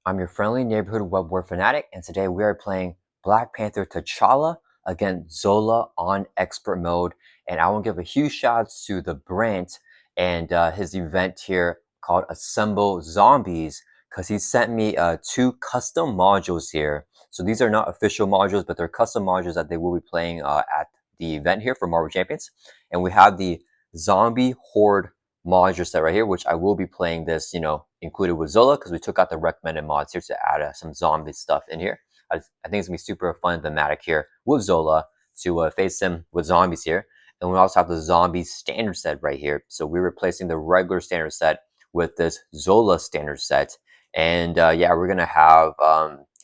I'm your friendly neighborhood Web-Warrior Fanatic, and today we are playing Black Panther T'Challa against Zola on Expert Mode. And I want to give a huge shout out to the Brant and his event here called Assemble Zombies, because he sent me two custom modules here. So these are not official modules, but they're custom modules that they will be playing at the event here for Marvel Champions. And we have the Zombie Horde module set right here, which I will be playing this, included with Zola, because we took out the recommended mods here to add some zombie stuff in here. I think it's gonna be super fun and thematic here with Zola to face him with zombies here. And we also have the zombie standard set right here. So we're replacing the regular standard set with this Zola standard set. And yeah, we're gonna have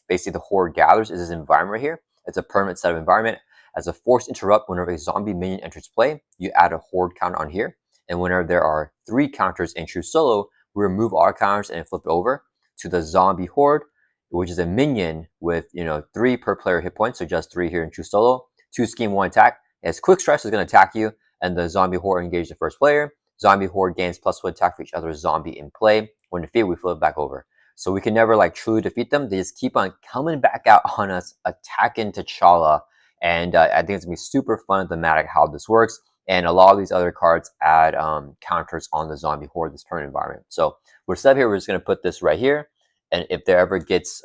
basically the Horde gathers is this environment right here. It's a permanent set of environment. As a forced interrupt, whenever a zombie minion enters play, you add a Horde counter on here. And whenever there are 3 counters in true solo, we remove all counters and flip it over to the zombie horde, which is a minion with 3 per player hit points, so just 3 here in true solo. 2 scheme, 1 attack. As quick strike is going to attack you, and the zombie horde engage the first player. Zombie horde gains +1 attack for each other zombie in play. When defeated, we flip it back over. So we can never truly defeat them. They just keep on coming back out on us, attacking T'Challa. And I think it's going to be super fun and thematic how this works. And a lot of these other cards add counters on the zombie horde, this permanent environment. So we're set here, we're just going to put this right here. And if there ever gets,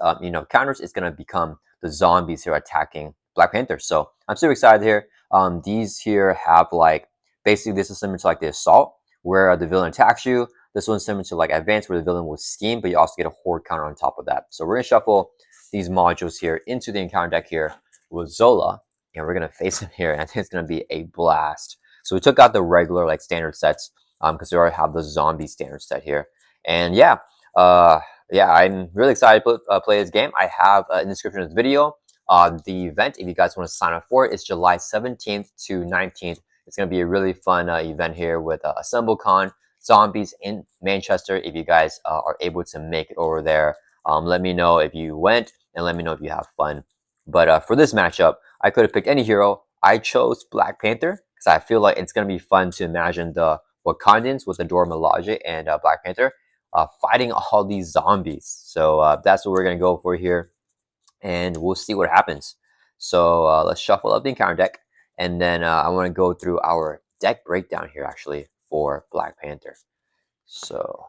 counters, it's going to become the zombies here attacking Black Panther. So I'm super excited here. These here have basically this is similar to the assault, where the villain attacks you. This one's similar to advance, where the villain will scheme, but you also get a horde counter on top of that. So we're going to shuffle these modules here into the encounter deck here with Zola. And we're going to face him here. And I think it's going to be a blast. So we took out the regular standard sets because we already have the zombie standard set here. And yeah, I'm really excited to play this game. I have in the description of this video the event. If you guys want to sign up for it, it's July 17th to 19th. It's going to be a really fun event here with AssembleCon Zombies in Manchester. If you guys are able to make it over there, let me know if you went and let me know if you have fun. But for this matchup, I could have picked any hero. I chose Black Panther because I feel like it's going to be fun to imagine the Wakandans with Adora Milaje and Black Panther fighting all these zombies. So that's what we're going to go for here. And we'll see what happens. So let's shuffle up the encounter deck. And then I want to go through our deck breakdown here, actually, for Black Panther. So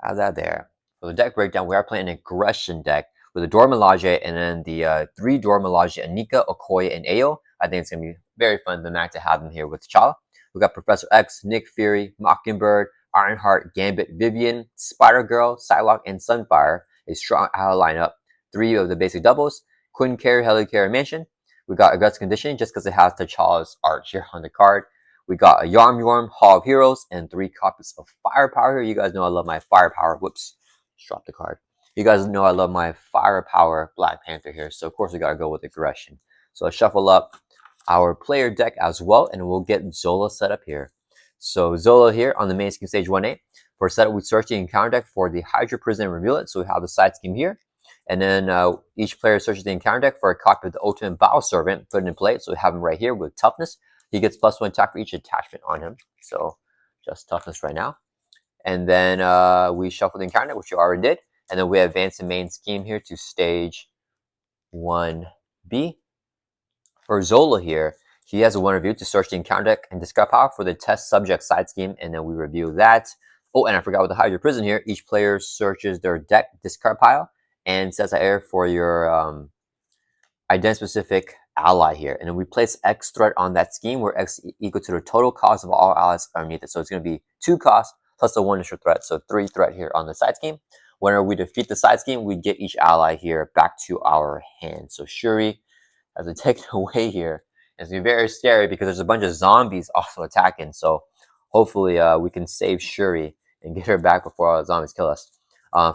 I have that there. For the deck breakdown, we are playing an aggression deck with a Adora Milaje and then the 3 Adora Milaje, Anika, Okoye, and Ayo. I think it's going to be very fun to have them here with T'Challa. We got Professor X, Nick Fury, Mockingbird, Ironheart, Gambit, Vivian, Spider-Girl, Psylocke, and Sunfire. A strong ally lineup. 3 of the basic doubles. Quinn Carey, Helicarrier Mansion. We got Aggressive Conditioning just because it has T'Challa's art here on the card. We got a Yarm Yorm, Hall of Heroes, and 3 copies of Firepower here. You guys know I love my Firepower. Whoops, just dropped the card. You guys know I love my Firepower Black Panther here. So of course we got to go with Aggression. So let's shuffle up our player deck as well, and we'll get Zola set up here. So Zola here on the main scheme stage 1A. For setup, we search the encounter deck for the Hydra Prison and reveal it. So we have the side scheme here. And then each player searches the encounter deck for a copy of the Ultimate Battle Servant, put it in play. So we have him right here with Toughness. He gets +1 attack for each attachment on him. So just Toughness right now. And then we shuffle the encounter deck, which we already did. And then we advance the main scheme here to stage 1B. For Zola here, he has a 1 review to search the encounter deck and discard power for the test subject side scheme, and then we review that. Oh, and I forgot with the Hydra Prison here, each player searches their deck discard pile and sets an error for your identity-specific ally here. And then we place X threat on that scheme, where X is equal to the total cost of all allies underneath it. So it's going to be 2 costs plus a 1 extra threat, so 3 threat here on the side scheme. Whenever we defeat the side scheme, we get each ally here back to our hand. So Shuri has to take it away here. It's going to be very scary because there's a bunch of zombies also attacking. So hopefully we can save Shuri and get her back before all the zombies kill us.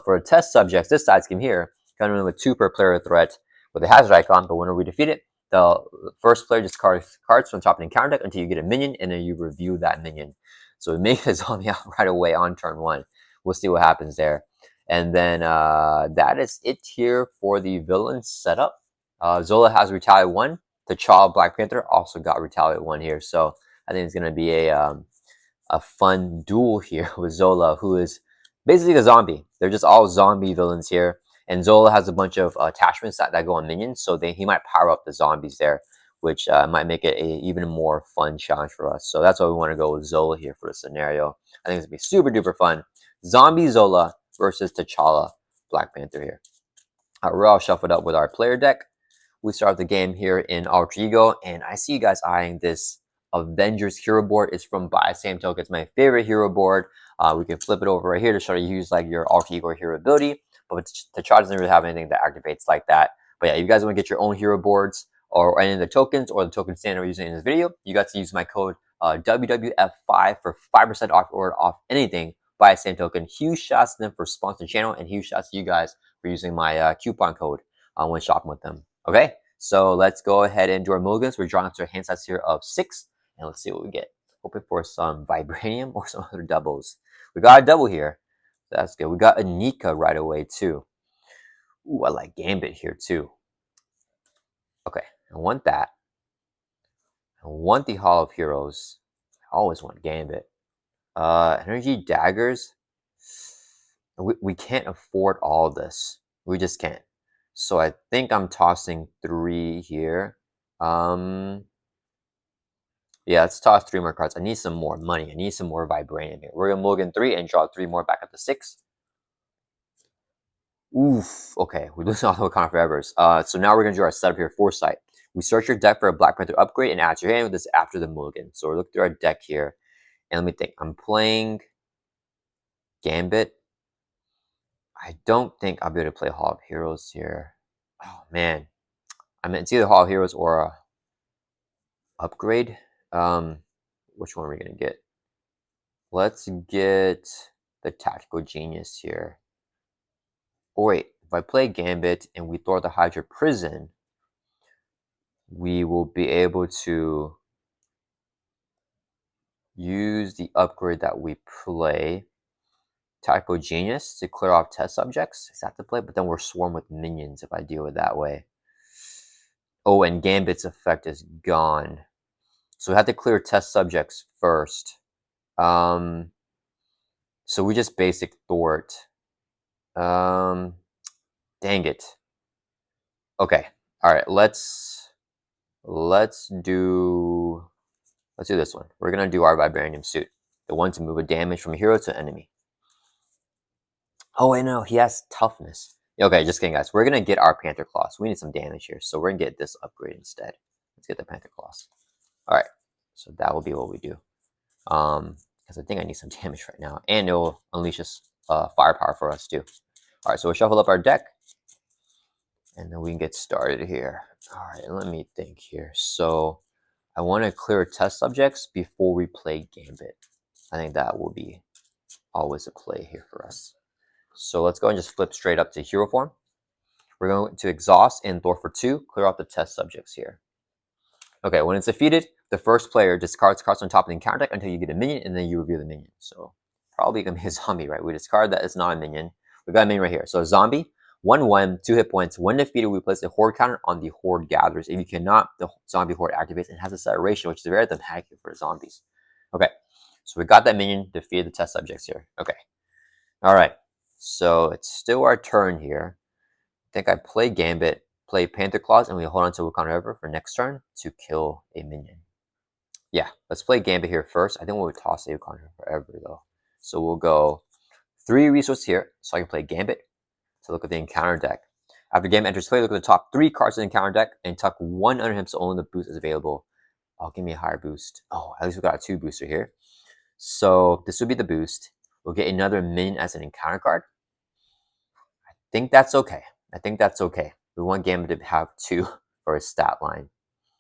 For test subjects, this side scheme here, coming in with 2 per player threat with a hazard icon, but whenever we defeat it, the first player discards cards from the top of the encounter deck until you get a minion, and then you review that minion. So we make the zombie out right away on turn 1. We'll see what happens there. And then that is it here for the villain setup. Zola has Retaliate 1. T'Challa Black Panther also got Retaliate 1 here. So I think it's going to be a fun duel here with Zola, who is basically a zombie. They're just all zombie villains here. And Zola has a bunch of attachments that go on minions, so he might power up the zombies there, which might make it a even more fun challenge for us. So that's why we want to go with Zola here for the scenario. I think it's going to be super duper fun. Zombie Zola versus T'Challa Black Panther here. We're all shuffled up with our player deck. We start the game here in Alter Ego, and I see you guys eyeing this Avengers hero board. It's from By Same Token. It's my favorite hero board. We can flip it over right here to show you use like your Alter Ego hero ability, but T'Challa doesn't really have anything that activates like that. But yeah, you guys want to get your own hero boards or any of the tokens or the token standard we're using in this video, you got to use my code WWF5 for 5% off order off anything By Same Token. Huge shots to them for sponsoring the channel, and huge shots to you guys for using my coupon code when shopping with them. Okay, so let's go ahead and do our mulligans. We're drawing to our hand size here of 6, and let's see what we get. Hoping for some vibranium or some other doubles. We got a double here. That's good. We got a Nika right away too. Ooh, I like Gambit here too. Okay, I want that. I want the Hall of Heroes. I always want Gambit. Energy Daggers. We can't afford all of this. We just can't. So I think I'm tossing 3 here. Yeah, let's toss 3 more cards. I need some more money. I need some more vibranium here. We're gonna mulligan 3 and draw 3 more back up to 6. Oof. Okay, we lose all the Wakanda Forevers. So now we're gonna do our setup here, Foresight. We search your deck for a Black Panther upgrade and add to your hand with this after the mulligan. So we're looking through our deck here, and let me think. I'm playing Gambit. I don't think I'll be able to play Hall of Heroes here. Oh man, I mean it's either Hall of Heroes or a upgrade. Which one are we gonna get? Let's get the Tactical Genius here. Oh wait, if I play Gambit and we throw the Hydra Prison, we will be able to use the upgrade that we play, Tactical Genius, to clear off test subjects. Is that the play? But then we're swarmed with minions if I deal it that way. Oh, and Gambit's effect is gone. So we have to clear test subjects first. So we just basic thwart. Dang it. Okay. All right. Let's do this one. We're gonna do our vibranium suit, the one to move a damage from a hero to enemy. Oh wait, no, he has toughness. Okay, just kidding, guys. We're gonna get our Panther Claws. We need some damage here, so we're gonna get this upgrade instead. Let's get the Panther Claws. All right, so that will be what we do. Because I think I need some damage right now, and it will unleash this firepower for us too. All right, so we'll shuffle up our deck, and then we can get started here. All right, let me think here. So I want to clear test subjects before we play Gambit. I think that will be always a play here for us. So let's go and just flip straight up to hero form. We're going to exhaust and thwart for 2, clear out the test subjects here. Okay, when it's defeated, the first player discards cards on top of the encounter deck until you get a minion, and then you reveal the minion. So probably gonna be a zombie, right? We discard that it's not a minion. We got a minion right here. So a zombie, 1/1, 2 hit points. When defeated, we place a horde counter on the horde gatherers. If you cannot, the zombie horde activates and has a set ratio, which is very thematic for zombies. Okay, so we got that minion, defeated the test subjects here. Okay, all right. So it's still our turn here. I think I play Gambit, play Panther Claws, and we hold on to Wakanda Forever for next turn to kill a minion. Yeah, let's play Gambit here first. I think we'll toss a Wakanda Forever though. So we'll go 3 resources here, so I can play Gambit to look at the encounter deck. After Gambit enters play, look at the top 3 cards in the encounter deck and tuck 1 under him so only the boost is available. Oh, give me a higher boost. Oh, at least we got a 2 booster here. So this would be the boost. We'll get another minion as an encounter card. I think that's okay. I think that's okay. We want Gambit to have 2 for his stat line.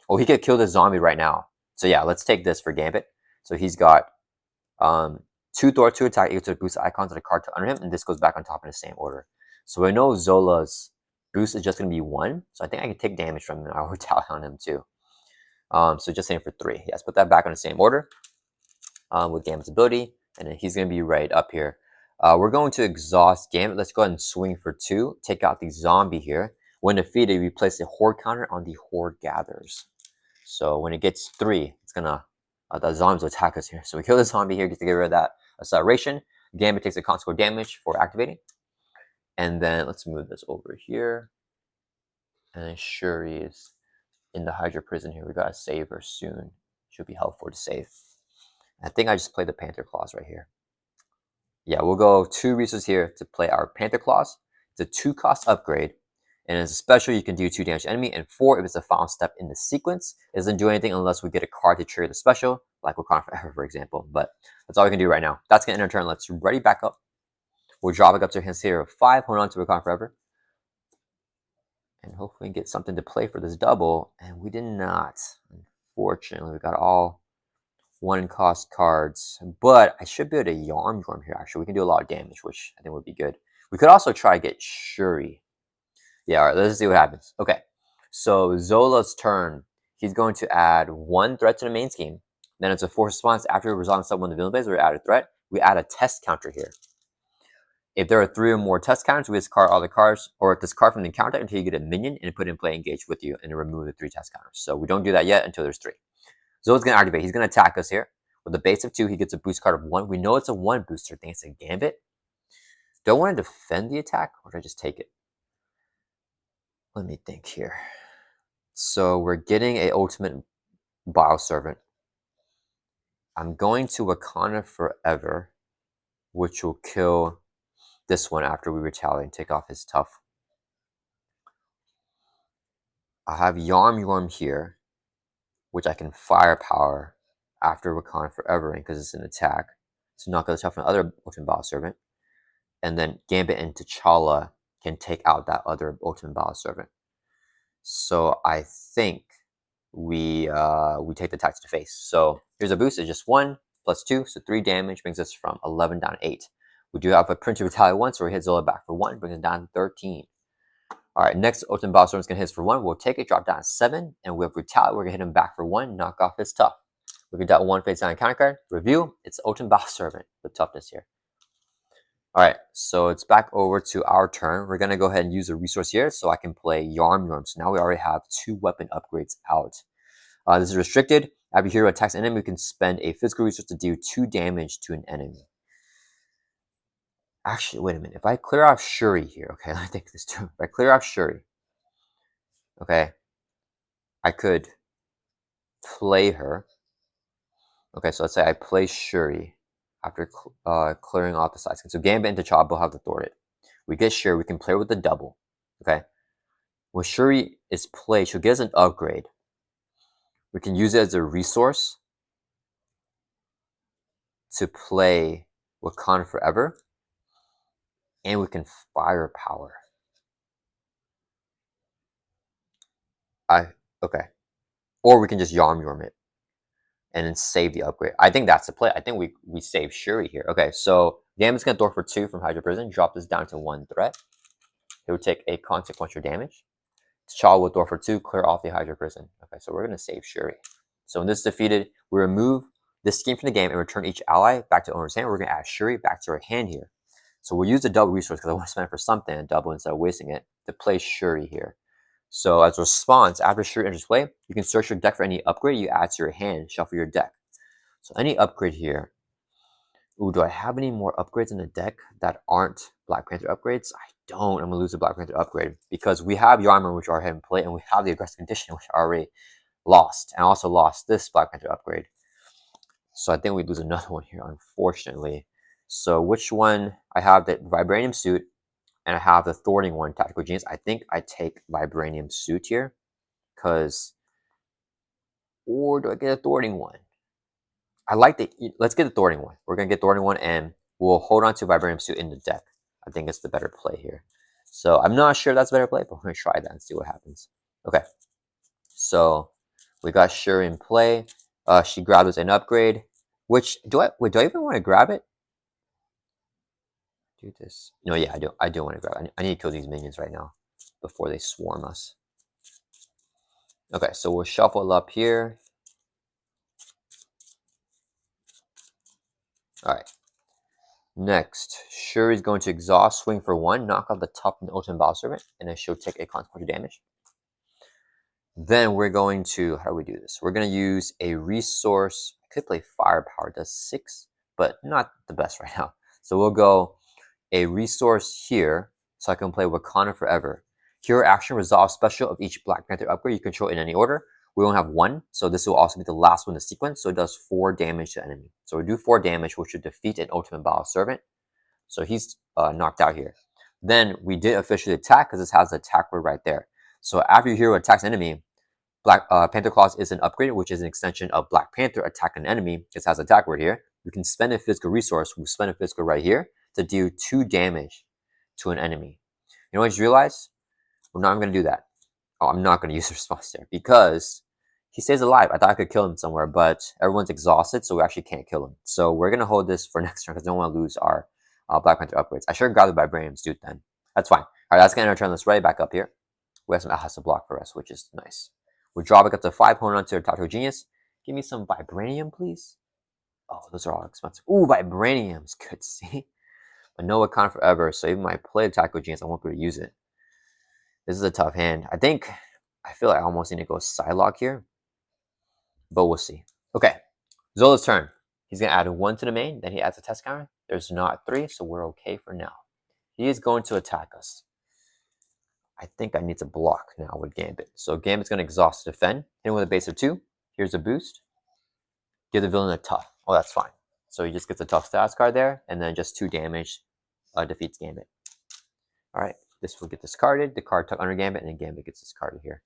Oh, he could kill the zombie right now. So yeah, let's take this for Gambit. So he's got 2 thwart, 2 attack, equal to boost icons of the card to under him, and this goes back on top in the same order. So I know Zola's boost is just going to be 1, so I think I can take damage from him. I'll retaliate on him too. So just saying for 3. Yes, put that back on the same order with Gambit's ability, and then he's going to be right up here. We're going to exhaust Gambit. Let's go ahead and swing for 2. Take out the zombie here. When defeated, we place a horde counter on the horde gatherers. So when it gets 3, it's gonna the zombies will attack us here. So we kill the zombie here, get to get rid of that acceleration. Gambit takes a consequential damage for activating. And then let's move this over here. And then Shuri is in the Hydra prison here. We gotta save her soon. Should be helpful to save. I think I just played the Panther Claws right here. Yeah, we'll go 2 resources here to play our Panther Claws. It's a 2-cost upgrade. And as a special, you can do 2 damage to enemy, and 4 if it's the final step in the sequence. It doesn't do anything unless we get a card to trigger the special, like Wakanda Forever, for example. But that's all we can do right now. That's going to end our turn. Let's ready back up. We'll drop it up to our hands here of 5. Hold on to Wakanda Forever. And hopefully get something to play for this double. And we did not. Unfortunately, we got all 1-cost cards. But I should be able to Yarm here, actually. We can do a lot of damage, which I think would be good. We could also try to get Shuri. Yeah, all right, let's see what happens. Okay, so Zola's turn. He's going to add 1 threat to the main scheme. Then it's a force response. After resolving someone in the villain phase, we add a threat. We add a test counter here. If there are 3 or more test counters, we discard all the cards, or discard from the counter until you get a minion and put it in play engaged with you and remove the 3 test counters. So we don't do that yet until there's 3. Zola's going to activate. He's going to attack us here. With a base of 2, he gets a boost card of 1. We know it's a 1 booster thing. It's a gambit. Do I want to defend the attack, or do I just take it? Let me think here. So we're getting a ultimate Bioservant. I'm going to Wakanda Forever, which will kill this one after we retaliate and take off his tough. I have Yarm here, which I can firepower after Wakanda Forever because it's an attack. So knock out the tough another ultimate Bioservant. And then Gambit and T'Challa can take out that other ultimate Bioservant. So I think we take the attack to the face. So here's a boost. It's just 1 plus 2, so 3 damage, brings us from 11 down to 8. We do have a print to retaliate 1, so we hit Zola back for 1, brings us down to 13. All right, next ultimate Bioservant is going to hit us for 1. We'll take it, drop down to 7, and with retaliate, we're going to hit him back for 1, knock off his tough. We can dot 1 face down counter card. Review, it's ultimate Bioservant with toughness here. All right, so it's back over to our turn. We're going to go ahead and use a resource here so I can play Yarm. So now we already have 2 weapon upgrades out. This is restricted. After your hero attacks an enemy, you can spend a physical resource to do 2 damage to an enemy. Actually, wait a minute. If I clear off Shuri here, okay, let me think this too. If I clear off Shuri, okay, I could play her. Okay, so let's say I play Shuri after clearing off the side skin. So Gambit and T'Challa both have the thwarted. We get Shuri, we can play with the double. Okay. When Shuri is played, she'll get us an upgrade. We can use it as a resource to play Wakanda Forever. And we can firepower. Okay. Or we can just Yarm it and then save the upgrade. I think that's the play. I think we save Shuri here. Okay, so Gambit's gonna throw for 2 from Hydra Prison, drop this down to 1 threat. It would take a consequential damage. T'Challa will throw for 2, clear off the Hydra Prison. Okay, so we're gonna save Shuri. So when this is defeated, we remove this scheme from the game and return each ally back to owner's hand. We're gonna add Shuri back to our hand here. So we'll use the double resource because I want to spend it for something and double instead of wasting it to play Shuri here. So as a response, after Shuri enters play, you can search your deck for any upgrade you add to your hand, shuffle your deck. So any upgrade here. Ooh, do I have any more upgrades in the deck that aren't Black Panther upgrades? I don't. I'm going to lose the Black Panther upgrade because we have Yarmer, which are ahead in play, and we have the Aggressive Condition, which I already lost. And I also lost this Black Panther upgrade. So I think we lose another one here, unfortunately. So which one? I have the Vibranium Suit, and I have the thwarting one, Tactical Genius. I think I take Vibranium Suit here, because, or do I get a thwarting one? I like the, let's get the thwarting one. We're gonna get thwarting one, and we'll hold on to Vibranium Suit in the deck. I think it's the better play here. So I'm not sure that's a better play, but we're gonna try that and see what happens. Okay, so we got Shuri in play. She grabbed us an upgrade. Which do I even want to grab it? Do this. No, yeah, I do want to grab it. I need to kill these minions right now before they swarm us. Okay, so we'll shuffle up here. All right. Next, Shuri's going to exhaust, swing for 1, knock out the top and ultimate Bioservant, and then she'll take a consequential damage. Then we're going to, how do we do this? We're going to use a resource. I could play Firepower, does 6, but not the best right now. So we'll go a resource here, so I can play Wakanda Forever. Hero action resolve special of each Black Panther upgrade you control in any order. We only have one, so this will also be the last one in the sequence, so it does 4 damage to enemy. So we do 4 damage, which should defeat an ultimate battle servant. So he's knocked out here. Then we did officially attack because this has the attack word right there. So after your hero attacks enemy, Black Panther Claws is an upgrade, which is an extension of Black Panther attack an enemy. It has attack word here. You can spend a physical resource. We spend a physical right here to do 2 damage to an enemy. You know what I just realized? We're not going to do that. Oh, I'm not going to use the response there because he stays alive. I thought I could kill him somewhere, but everyone's exhausted, so we actually can't kill him. So we're going to hold this for next turn because I don't want to lose our Black Panther upgrades. I should have grabbed the Vibranium Suit then. That's fine. All right, that's going to turn this right back up here. We have some allies to block for us, which is nice. We draw back up to 5, hold on to our Tactical Genius. Give me some Vibranium, please. Oh, those are all expensive. Ooh, Vibranium's good, see? But no Wakanda Forever, so even when I play the Tactical Genius, I won't be able to use it. This is a tough hand. I feel like I almost need to go Psylocke here, but we'll see. Okay, Zola's turn. He's going to add 1 to the main, then he adds a test counter. There's not 3, so we're okay for now. He is going to attack us. I think I need to block now with Gambit. So Gambit's going to exhaust to defend. Hit him with a base of 2. Here's a boost. Give the villain a tough. Oh, that's fine. So he just gets a tough status card there, and then just 2 damage defeats Gambit. All right, this will get discarded. The card took under Gambit, and then Gambit gets discarded here.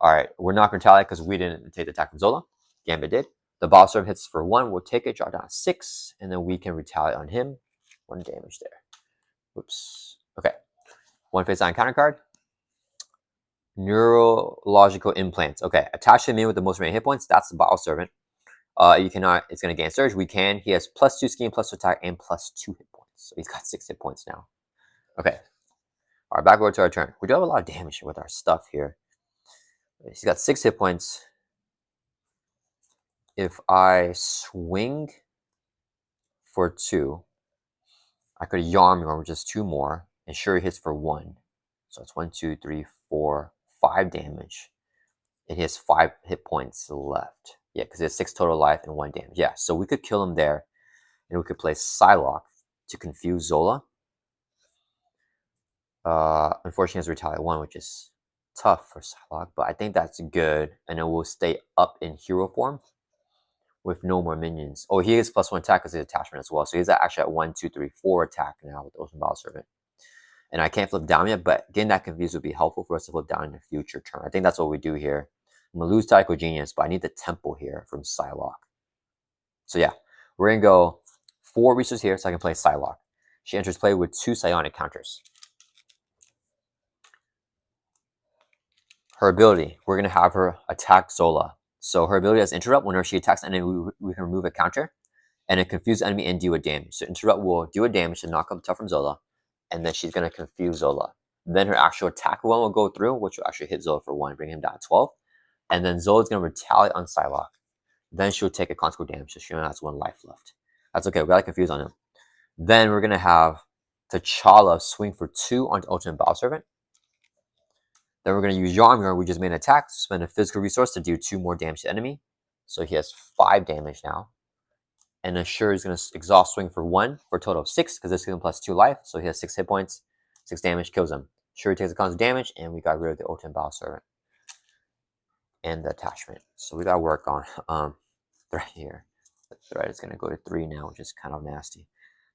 All right, we're not going to retaliate because we didn't take the attack from Zola. Gambit did. The boss serve hits for 1. We'll take it, draw down 6, and then we can retaliate on him. 1 damage there. Oops. Okay. 1 face on counter card. Neurological implants. Okay, attach him in with the most remaining hit points. That's the battle servant. You cannot. It's going to gain surge. We can. He has +2 scheme, +2 attack, and +2 hit points. So he's got 6 hit points now. Okay. All right, back over to our turn. We do have a lot of damage with our stuff here. He's got 6 hit points. If I swing for 2, I could yarn with just 2 more, and sure he hits for 1. So it's 1, 2, 3, 4, 5 damage. And he has 5 hit points left. Yeah, because he has 6 total life and 1 damage. Yeah, so we could kill him there, and we could play Psylocke to confuse Zola. Unfortunately, he has Retaliate 1, which is tough for Psylocke, but I think that's good, and it will stay up in hero form with no more minions. Oh, he has +1 attack because his attachment as well. So he's actually at 1, 2, 3, 4 attack now with the Ocean Battle Servant. And I can't flip down yet, but getting that confused would be helpful for us to flip down in the future turn. I think that's what we do here. I'm going to lose Tycho Genius, but I need the Temple here from Psylocke. So yeah, we're going to go 4 resources here so I can play Psylocke. She enters play with 2 psionic counters. Her ability, we're going to have her attack Zola. So her ability has Interrupt. Whenever she attacks an enemy, we can remove a counter. And it confuse enemy and do a damage. So Interrupt will do a damage to knock up the tough from Zola. And then she's going to confuse Zola. Then her actual attack one will go through, which will actually hit Zola for 1, bring him down to 12. And then Zola's going to retaliate on Psylocke. Then she'll take a consequent damage, so she only has 1 life left. That's okay, we got to confuse on him. Then we're going to have T'Challa swing for 2 on Ultimate Battle Servant. Then we're going to use Yarmir, we just made an attack, spend a physical resource to do 2 more damage to enemy. So he has 5 damage now. And then Sure is going to exhaust swing for 1 for a total of 6, because this gives him +2 life. So he has 6 hit points, 6 damage, kills him. Sure takes a constant damage, and we got rid of the Ultimate Battle Servant and the attachment. So we got to work on threat here. The threat is going to go to 3 now, which is kind of nasty.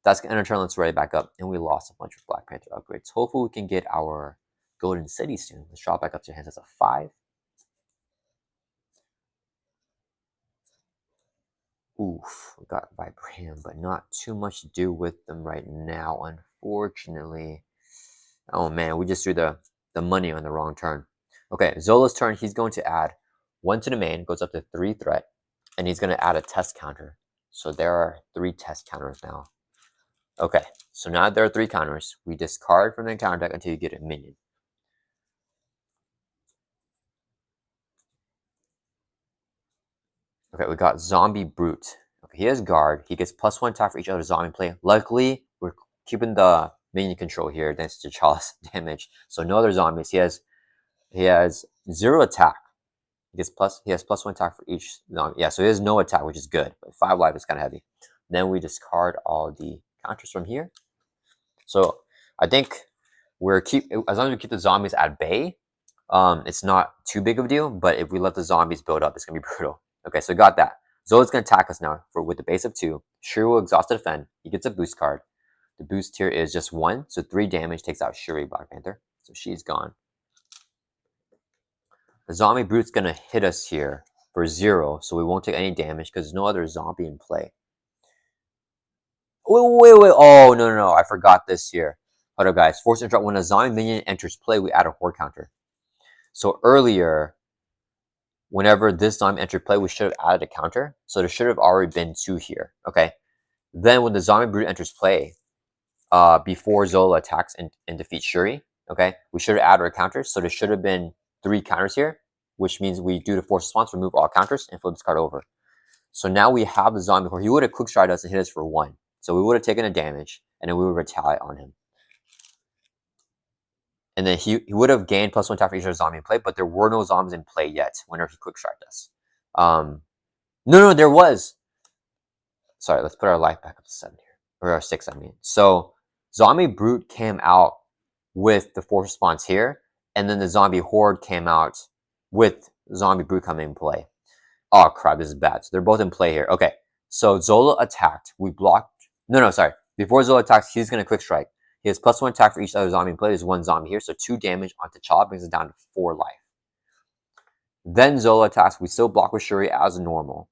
That's going to turn let's right back up, and we lost a bunch of Black Panther upgrades. Hopefully we can get our Golden City soon. Let's drop back up to your hands as a 5. Oof, we got Vibranium, but not too much to do with them right now, unfortunately. Oh man, we just threw the money on the wrong turn. Okay, Zola's turn. He's going to add 1 to the main, goes up to 3 threat, and he's going to add a test counter. So there are 3 test counters now. Okay, so now there are 3 counters. We discard from the counter deck until you get a minion. Okay, we got Zombie Brute. Okay, he has guard. He gets +1 attack for each other zombie play. Luckily, we're keeping the minion control here thanks to T'Challa's damage. So no other zombies. He has 0 attack. He has +1 attack for each zombie. Yeah, so he has no attack, which is good. But 5 life is kind of heavy. Then we discard all the counters from here. So I think as long as we keep the zombies at bay, it's not too big of a deal. But if we let the zombies build up, it's gonna be brutal. Okay, so we got that. Zola's gonna attack us now with the base of 2. Shuri will exhaust to defend. He gets a boost card. The boost here is just 1, so 3 damage takes out Shuri Black Panther. So she's gone. The zombie brute's gonna hit us here for 0, so we won't take any damage because there's no other zombie in play. Wait. Oh, no. I forgot this here. Hold up, guys. Force interrupt. When a zombie minion enters play, we add a horde counter. So earlier, whenever this zombie entered play, we should have added a counter. So there should have already been 2 here. Okay. Then when the zombie brute enters play, before Zola attacks and defeats Shuri, okay, we should have added a counter. So there should have been 3 counters here, which means we do the force response, remove all counters, and flip this card over. So now we have the zombie horde. He would have quick strike us and hit us for 1. So we would have taken a damage, and then we would retaliate on him. And then he would have gained +1 attack for each other zombie in play, but there were no zombies in play yet whenever he quick striked us. No, there was. Sorry, let's put our life back up to 7 here. Or our 6, I mean. So zombie brute came out with the force response here, and then the zombie horde came out with zombie brute coming in play. Oh crap, this is bad. So they're both in play here. Okay, so Zola attacked. We blocked. No, sorry. Before Zola attacks, he's going to quick strike. He has +1 attack for each other zombie in play. There's 1 zombie here, so 2 damage on T'Challa brings it down to 4 life. Then Zola attacks. We still block with Shuri as normal.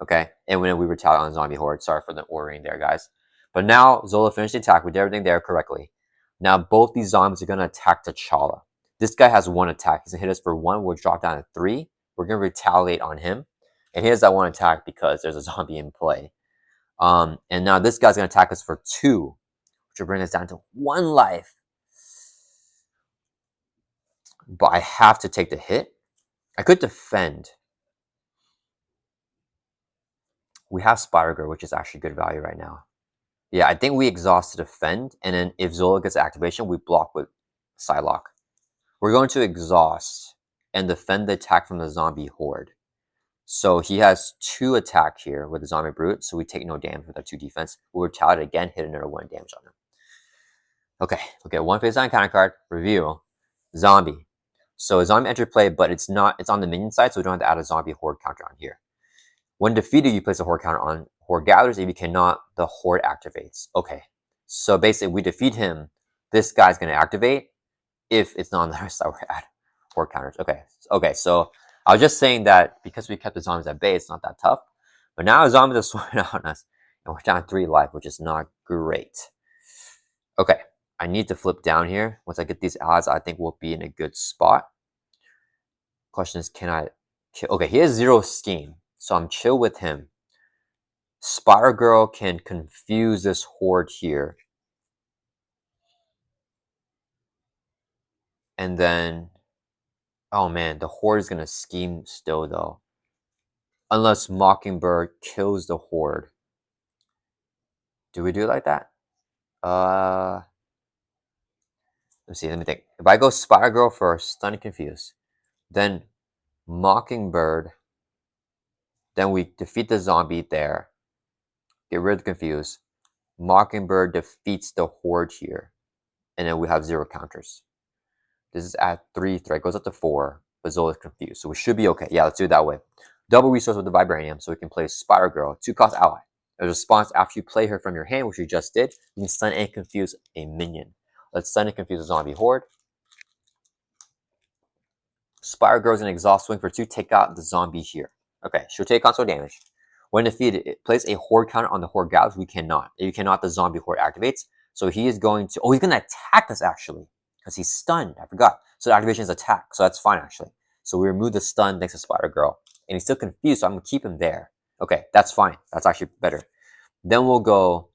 Okay, and when we retaliate on the zombie horde. Sorry for the ordering there, guys. But now Zola finished the attack. We did everything there correctly. Now both these zombies are going to attack T'Challa. This guy has 1 attack. He's going to hit us for 1. We'll drop down to 3. We're going to retaliate on him. And he has that 1 attack because there's a zombie in play. And now this guy's going to attack us for 2, which will bring us down to 1 life. But I have to take the hit. I could defend. We have Spider-Girl, which is actually good value right now. Yeah, I think we exhaust to defend, and then if Zola gets activation, we block with Psylocke. We're going to exhaust and defend the attack from the zombie horde. So he has 2 attack here with the zombie brute, so we take no damage with our 2 defense. We'll retaliate again, hit another 1 damage on him. Okay, 1 face down counter card, reveal, zombie. So a zombie entered play, but it's on the minion side, so we don't have to add a zombie horde counter on here. When defeated, you place a horde counter on. Horde gathers. If you cannot, the horde activates. Okay, so basically, we defeat him. This guy's going to activate. If it's not on the other side, we're at horde counters. Okay. So I was just saying that because we kept the zombies at bay, it's not that tough. But now the zombies are swarming on us, and we're down 3 life, which is not great. Okay, I need to flip down here. Once I get these allies, I think we'll be in a good spot. Question is, can I kill? Okay, he has 0 steam, so I'm chill with him. Spider-Girl can confuse this horde here. And then, oh man, the horde is going to scheme still though. Unless Mockingbird kills the horde. Do we do it like that? Let me think. If I go Spider-Girl first, stun and confuse, then Mockingbird, then we defeat the zombie there. Get rid of the confuse. Mockingbird defeats the horde here. And then we have 0 counters. This is at 3 threat. Goes up to 4. But Zola is confused. So we should be okay. Yeah, let's do it that way. Double resource with the Vibranium. So we can play Spider-Girl. 2-cost ally. As a response, after you play her from your hand, which you just did, you can stun and confuse a minion. Let's stun and confuse a zombie horde. Spider-Girl is going to exhaust swing for 2. Take out the zombie here. Okay, she'll take console damage. When defeated, it plays a horde counter on the horde gathers. We cannot. If you cannot, the zombie horde activates. So he is going to... Oh, he's going to attack us, actually. Because he's stunned. I forgot. So the activation is attack. So that's fine, actually. So we remove the stun thanks to Spider-Girl. And he's still confused, so I'm going to keep him there. Okay, that's fine. That's actually better. Then we'll go...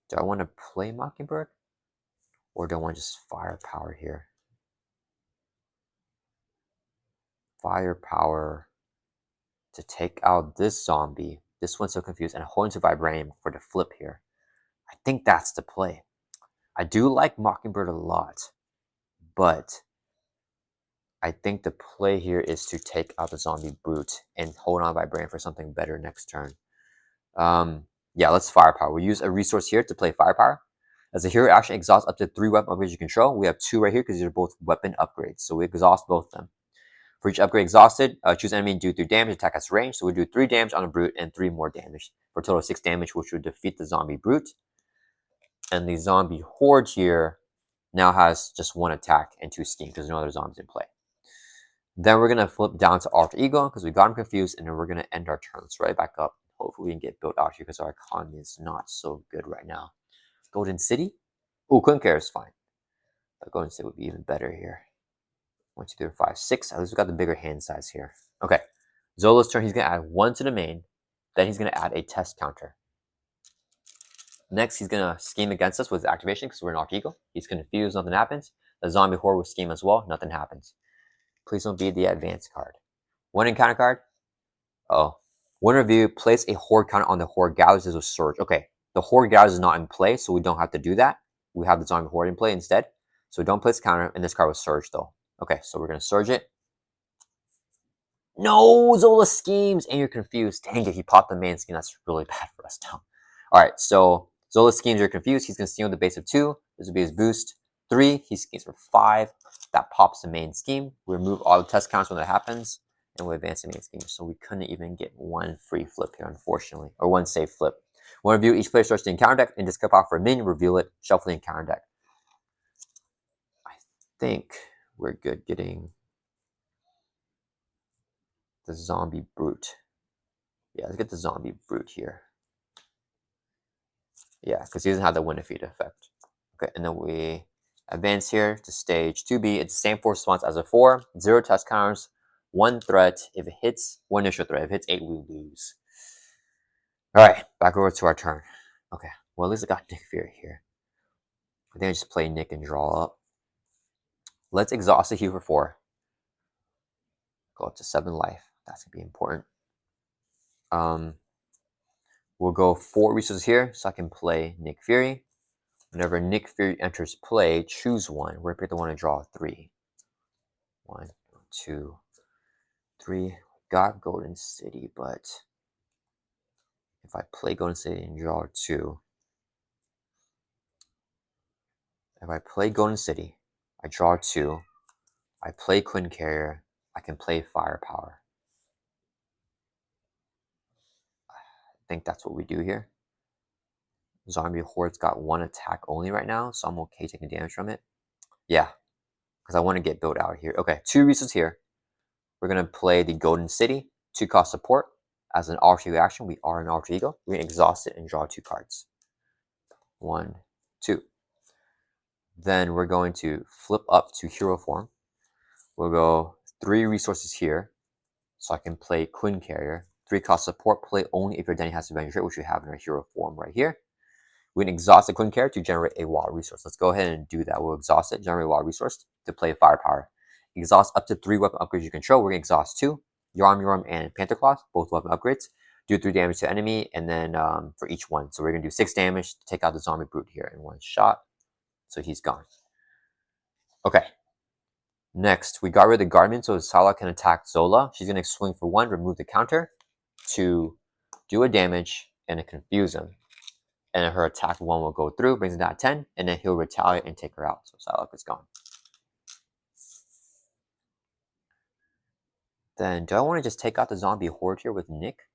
Do I want to play Mockingbird? Or do I want to just firepower here? Firepower to take out this zombie. This one's so confused. And hold into Vibranium for the flip here. I think that's the play. I do like Mockingbird a lot. But I think the play here is to take out the zombie brute and hold on Vibranium for something better next turn. Yeah, let's firepower. We'll use a resource here to play firepower. As a hero action, exhaust up to 3 weapon upgrades you control. We have 2 right here because these are both weapon upgrades. So we exhaust both of them. For each upgrade exhausted, choose enemy and do 3 damage, attack at range. So we do 3 damage on a brute and 3 more damage for a total of 6 damage, which would defeat the zombie brute. And the zombie horde here now has just 1 attack and 2 schemes because there's no other zombies in play. Then we're going to flip down to Alter Ego because we got him confused, and then we're going to end our turn. Let's right back up. Hopefully we can get built out here because our economy is not so good right now. Golden City? Oh, Couldn't Care is fine. But Golden City would be even better here. 1, 2, 3, 4, 5, 6. At least we got the bigger hand size here. Okay. Zola's turn. He's going to add 1 to the main. Then he's going to add a test counter. Next, he's going to scheme against us with his activation because we're in Alter Ego. He's confused. Nothing happens. The zombie horde will scheme as well. Nothing happens. Please don't be the advanced card. 1 encounter card. Oh. 1 review. Place a horde counter on the horde gathers as a surge. Okay. The horde gathers is not in play, so we don't have to do that. We have the zombie horde in play instead. So don't place a counter, and this card was surge though. Okay, so we're going to surge it. No, Zola schemes, and you're confused. Dang it, he popped the main scheme. That's really bad for us now. All right, so Zola schemes, you're confused. He's going to steal the base of 2. This will be his boost. 3, he schemes for 5. That pops the main scheme. We remove all the test counts when that happens, and we advance the main scheme. So we couldn't even get 1 free flip here, unfortunately, or 1 safe flip. 1 review, each player starts the encounter deck and discard power for a minion, reveal it, shuffle the encounter deck. I think we're good getting the zombie brute. Yeah, let's get the zombie brute here. Yeah, because he doesn't have the win defeat effect. Okay, and then we advance here to stage 2B. It's the same force response as a 4. 0 test counters, 1 threat. If it hits, 1 initial threat. If it hits 8, we lose. Alright, back over to our turn. Okay, well at least I got Nick Fury here. I think I just play Nick and draw up. Let's exhaust the heal for 4. Go up to 7 life. That's going to be important. We'll go 4 resources here so I can play Nick Fury. Whenever Nick Fury enters play, choose 1. We're going to pick the one and draw 3. 1, 2, 3. Got Golden City, but if I play Golden City and draw 2, if I play Golden City, I draw 2, I play Quinn Carrier, I can play Firepower. I think that's what we do here. Zombie Horde's got 1 attack only right now, so I'm okay taking damage from it. Yeah, because I want to get built out here. Okay, 2 resources here. We're going to play the Golden City, 2 cost support. As an alter ego action, we are an alter ego. We're going to exhaust it and draw 2 cards. 1, 2. Then we're going to flip up to hero form. We'll go 3 resources here, so I can play Quinn Carrier. 3 cost support, play only if your identity has advantage rate, which we have in our hero form right here. We can exhaust the Quinn Carrier to generate a wild resource. Let's go ahead and do that. We'll exhaust it, generate a wild resource to play Firepower. Exhaust up to 3 weapon upgrades you control. We're going to exhaust 2. Yarm, and Panther Claws, both weapon upgrades. Do 3 damage to enemy, and then for each one. So we're going to do 6 damage to take out the zombie brute here in 1 shot. So he's gone. Okay. Next, we got rid of the Guardian, so T'Challa can attack Zola. She's going to swing for 1, remove the counter to do a damage and confuse him. And her attack 1 will go through, brings it down to 10, and then he'll retaliate and take her out. So Psylocke is gone. Then, do I want to just take out the zombie horde here with Nick?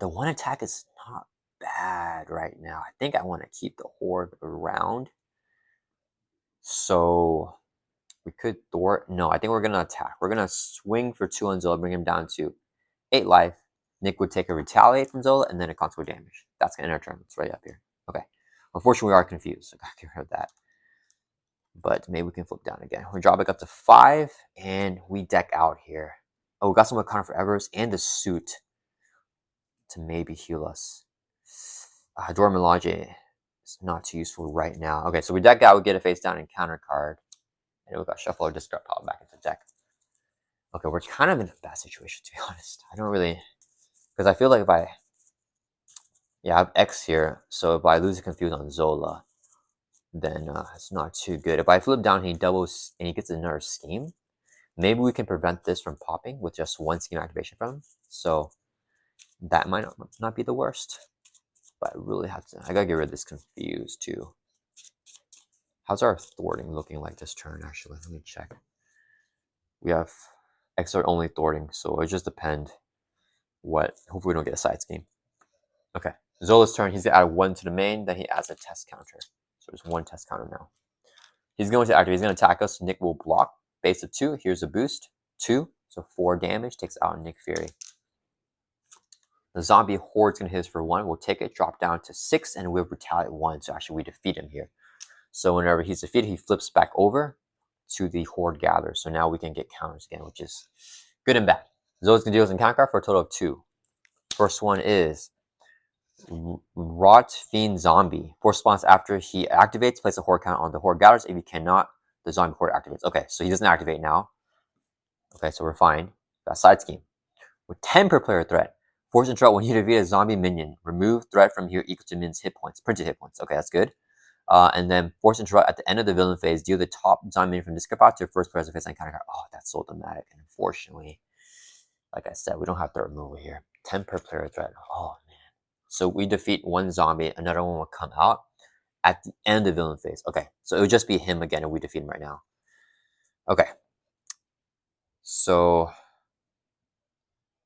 The 1 attack is not bad right now. I think I want to keep the horde around. So, we could thwart. No, I think we're going to attack. We're going to swing for 2 on Zola, bring him down to 8 life. Nick would take a retaliate from Zola, and then a consequent damage. That's going to end our turn. It's right up here. Okay. Unfortunately, we are confused. So, I got to get rid of that. But maybe we can flip down again. We drop back up to 5, and we deck out here. Oh, we got some Wakanda Forevers and the suit to maybe heal us. Dora Milaje is not too useful right now. Okay, so we deck out, we get a face down and counter card. And we got shuffle or discard pop back into the deck. Okay, we're kind of in a bad situation, to be honest. I don't really... Because I feel like if I... Yeah, I have X here. So if I lose a confuse on Zola, then it's not too good. If I flip down, he doubles and he gets another scheme. Maybe we can prevent this from popping with just 1 scheme activation from him. So that might not be the worst. But I really have to... I gotta get rid of this confuse too. How's our thwarting looking like this turn, actually? Let me check. We have expert only thwarting, so it just depends what. Hopefully we don't get a side scheme. Okay, Zola's turn. He's gonna add 1 to the main, then he adds a test counter. So there's 1 test counter now. He's going to activate. He's going to attack us. Nick will block. Base of 2. Here's a boost. 2. So 4 damage. Takes out Nick Fury. The zombie horde's going to hit us for 1. We'll take it, drop down to 6, and we'll retaliate 1. So actually we defeat him here. So whenever he's defeated, he flips back over to the horde gather. So now we can get counters again, which is good and bad. Zola's going to deal us in counter card for a total of 2. First one is Rot Fiend Zombie. 4 spawns after he activates, place a horde count on the horde gathers. If he cannot, the zombie horde activates. Okay, so he doesn't activate now. Okay, so we're fine. That's side scheme. With 10 per player threat. Force interrupt when you defeat a zombie minion. Remove threat from here equal to min's hit points. Printed hit points. Okay, that's good. And then force interrupt at the end of the villain phase. Deal the top zombie minion from this card to your first player face on counter card. Oh, that's so dramatic. And unfortunately, like I said, we don't have threat removal here. 10 per player threat. Oh, man. So we defeat 1 zombie. Another one will come out at the end of the villain phase. Okay, so it would just be him again, and we defeat him right now. Okay. So,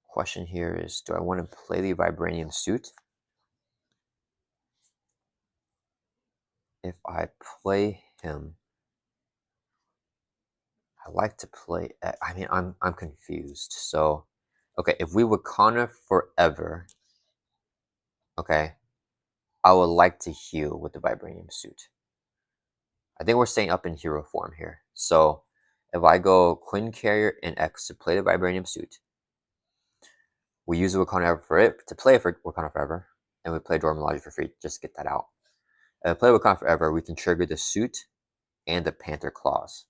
question here is, do I want to play the Vibranium suit? If I play him, I like to play. I mean, I'm confused. So, okay, if we Wakanda forever, okay, I would like to heal with the Vibranium suit. I think we're staying up in hero form here. So, if I go Quinn Carrier and X to play the Vibranium suit, we use the Wakanda for it to play for Wakanda Forever, and we play Dormology for free. Just get that out. If we play Wakanda Forever, we can trigger the suit and the Panther Claws.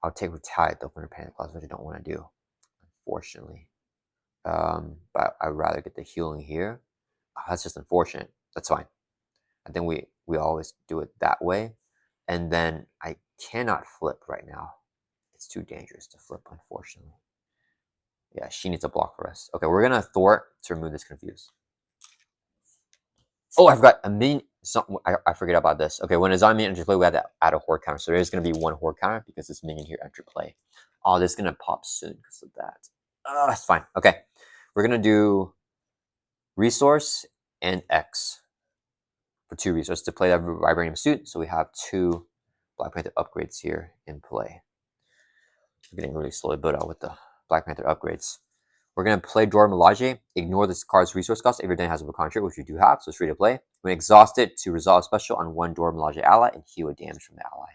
I'll take Retaliate though from the Panther Claws, which I don't want to do, unfortunately. But I'd rather get the healing here. Oh, that's just unfortunate. That's fine. I think we always do it that way. And then I cannot flip right now. It's too dangerous to flip, unfortunately. Yeah, she needs a block for us. Okay, we're gonna thwart to remove this confuse. Oh, I forgot a minion. I forget about this. Okay, when a zombie enters play, we have to add a horde counter. So there's gonna be 1 horde counter because this minion here entered play. Oh, this is gonna pop soon because of that. That's fine. Okay, we're gonna do resource and X for 2 resources to play that Vibranium suit. So we have 2 Black Panther upgrades here in play. We're getting really slowly built out with the Black Panther upgrades. We're going to play Dora Milaje. Ignore this card's resource cost if your den has a contract, which you do have, so it's free to play. When exhausted, to resolve special on 1 Dora Milaje ally and heal a damage from the ally.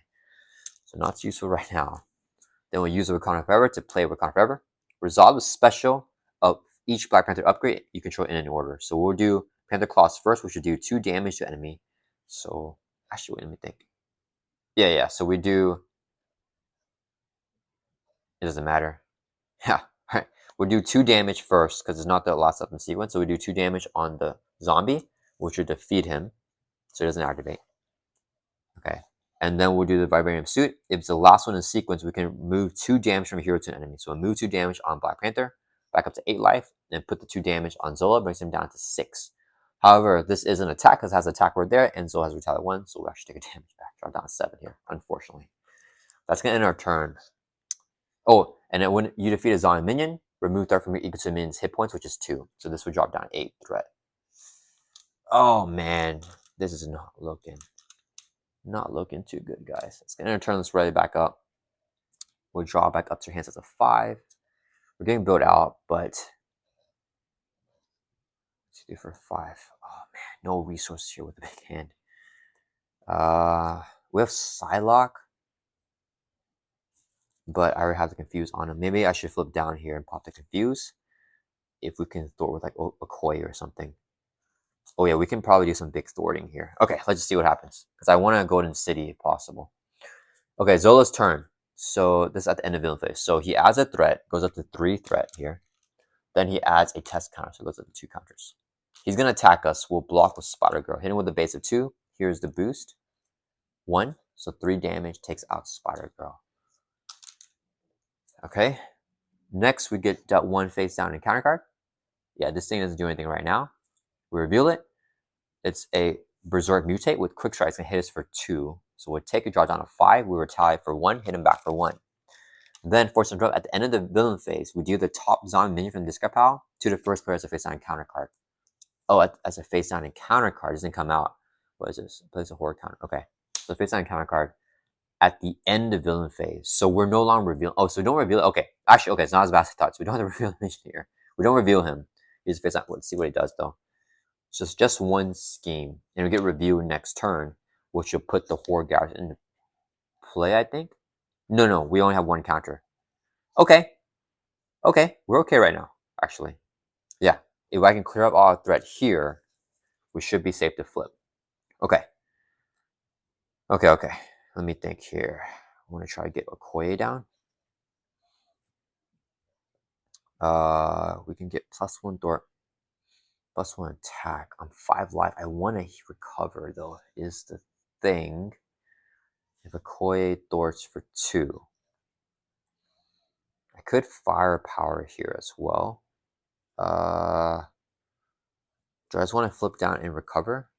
So not useful right now. Then we'll use the Wakanda Forever to play Wakanda Forever. Resolve the special of each Black Panther upgrade you control in an order. So we'll do Panther Claws first, which will do 2 damage to enemy. So actually, let me think. Yeah. So we do. It doesn't matter. Yeah. Right. We'll do 2 damage first because it's not the last step in sequence. So we do 2 damage on the zombie, which will defeat him, so it doesn't activate. Okay. And then we'll do the Vibranium suit. If it's the last one in sequence, we can move 2 damage from a hero to an enemy. So we'll move 2 damage on Black Panther, back up to 8 life, and put the 2 damage on Zola, brings him down to 6. However, this is an attack because it has attack word there, and Zola has retaliate 1, so we'll actually take a damage back. Drop down to 7 here, unfortunately. That's going to end our turn. Oh, and then when you defeat a zombie minion, remove threat from your equal to minion's hit points, which is 2. So this would drop down 8 threat. Oh man, this is not looking too good, guys. It's gonna turn this ready back up. We'll draw back up to your hands as a 5. We're getting built out, but let's do for 5. Oh man, no resources here with the big hand. We have Psylocke, but I already have the confuse on him. Maybe I should flip down here and pop the confuse. If we can thwart with like a koi or something. Oh yeah, we can probably do some big thwarting here. Okay, let's just see what happens. Because I want to go to City if possible. Okay, Zola's turn. So this is at the end of villain phase. So he adds a threat, goes up to 3 threat here. Then he adds a test counter, so it goes up to 2 counters. He's going to attack us. We'll block with Spider Girl. Hit him with a base of 2. Here's the boost. 1. So 3 damage takes out Spider Girl. Okay. Next, we get dealt 1 face down in counter card. Yeah, this thing doesn't do anything right now. We reveal it. It's a Berserk Mutate with Quick Strike is going to hit us for 2. So we'll take a draw down of 5. We retaliate for 1, hit him back for 1. Then, Force Interrupt, at the end of the villain phase, we deal the top zombie minion from the discard pile to the first player as a face down encounter card. Oh, as a face down encounter card, it doesn't come out. What is this? Place a horror counter. Okay. So face down encounter card at the end of villain phase. So we're no longer revealing. Oh, so we don't reveal it. Okay. Actually, okay, it's not as bad as I thought. So we don't have to reveal the minion here. We don't reveal him. He's face down. Let's see what he does though. So it's just one scheme. And we get revealed next turn, which will put the horror garage into play, I think. No, we only have one counter. Okay. Okay, we're okay right now, actually. Yeah, if I can clear up all threat here, we should be safe to flip. Okay. Okay. Let me think here. I want to try to get Okoye down. We can get +1 Thor, +1 attack. I'm 5 life. I want to recover, though, is the thing. If Okoye Thor's for 2. I could firepower here as well. Do I just want to flip down and recover?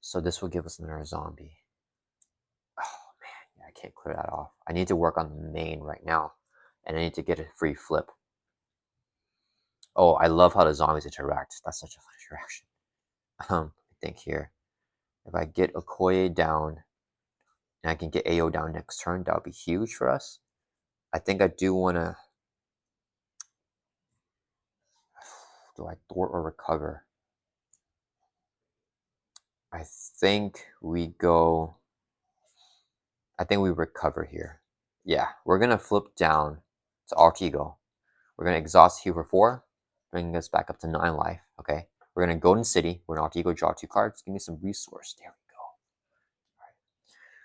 So this will give us another zombie. Oh man, yeah, I can't clear that off. I need to work on the main right now, and I need to get a free flip. Oh, I love how the zombies interact. That's such a fun interaction. I think here, if I get Okoye down, and I can get AO down next turn, that would be huge for us. I think I do want to. Do I thwart or recover? I think we go. I think we recover here. Yeah, we're gonna flip down to Alt Ego. We're gonna exhaust here for 4, bringing us back up to 9 life. Okay, we're gonna Golden City. We're gonna Alt Ego, draw 2 cards. Give me some resource. There we go. All right.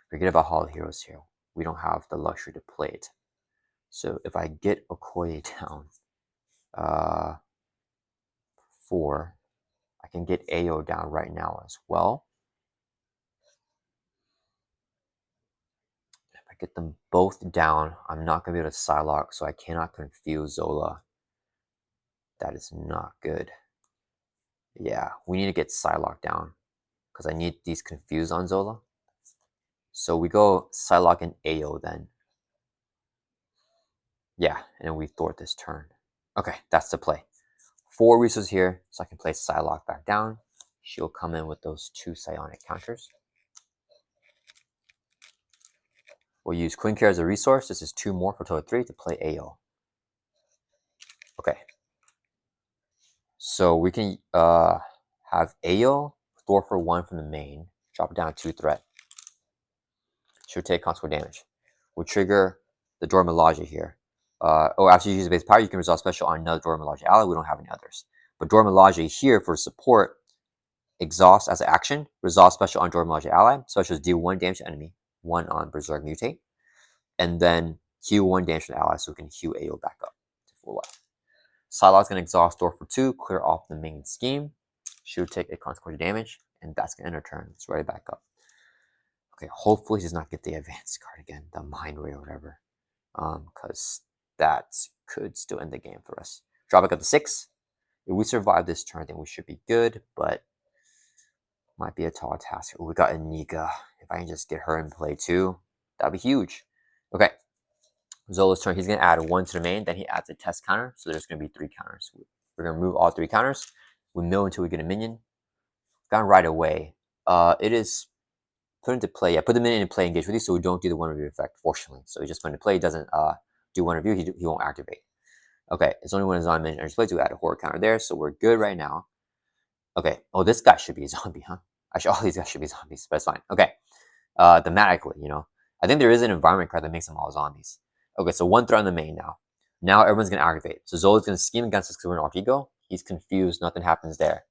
Forget about Hall of Heroes here. We don't have the luxury to play it. So if I get Okoye down, 4, I can get AO down right now as well. If I get them both down, I'm not gonna be able to Psylocke, so I cannot confuse Zola. That is not good. Yeah, we need to get Psylocke down because I need these confused on Zola. So we go Psylocke and AO then. Yeah, and then we thwart this turn. Okay, that's the play. 4 resources here, so I can place Psylocke back down. She'll come in with those 2 psionic counters. We'll use Queen Care as a resource. This is 2 more for total 3 to play AO. Okay. So we can have AO, Thor for 1 from the main, drop it down to 2 threat. She'll take consequential damage. We'll trigger the Dora Milaje here. After you use base power, you can resolve special on another Dora Milaje ally. We don't have any others. But Dora Milaje here for support, exhaust as an action, resolve special on Dora Milaje ally. Specials deal 1 damage to enemy, 1 on Berserk Mutate. And then heal 1 damage to the ally, so we can heal AO back up to full life. Psylocke's going to exhaust Thor for 2, clear off the main scheme. She'll take a consequential damage, and that's going to end her turn. It's ready back up. Okay, hopefully he does not get the advanced card again, the Mind Ray or whatever. Because that could still end the game for us. Drop back up to 6. If we survive this turn, then we should be good, but might be a tall task. Ooh, we got Anika. If I can just get her in play too, that'd be huge. Okay, Zola's turn. He's going to add 1 to the main, then he adds a test counter, so there's going to be 3 counters. We're going to remove all 3 counters. We mill until we get a minion. Gone right away. It is put into play. Yeah, put the minion in play, engage with you, so we don't do the 1 review effect, fortunately. So he just put into play, doesn't do 1 review, he won't activate. Okay, it's only when a zombie minion enters play to add a horror counter there, so we're good right now. Okay, oh, this guy should be a zombie, huh? Actually, all these guys should be zombies, but it's fine. Okay, thematically, I think there is an environment card that makes them all zombies. Okay, so 1 threat on the main now. Now everyone's going to activate. So Zola's going to scheme against us because we're in Alt Ego. He's confused, nothing happens there.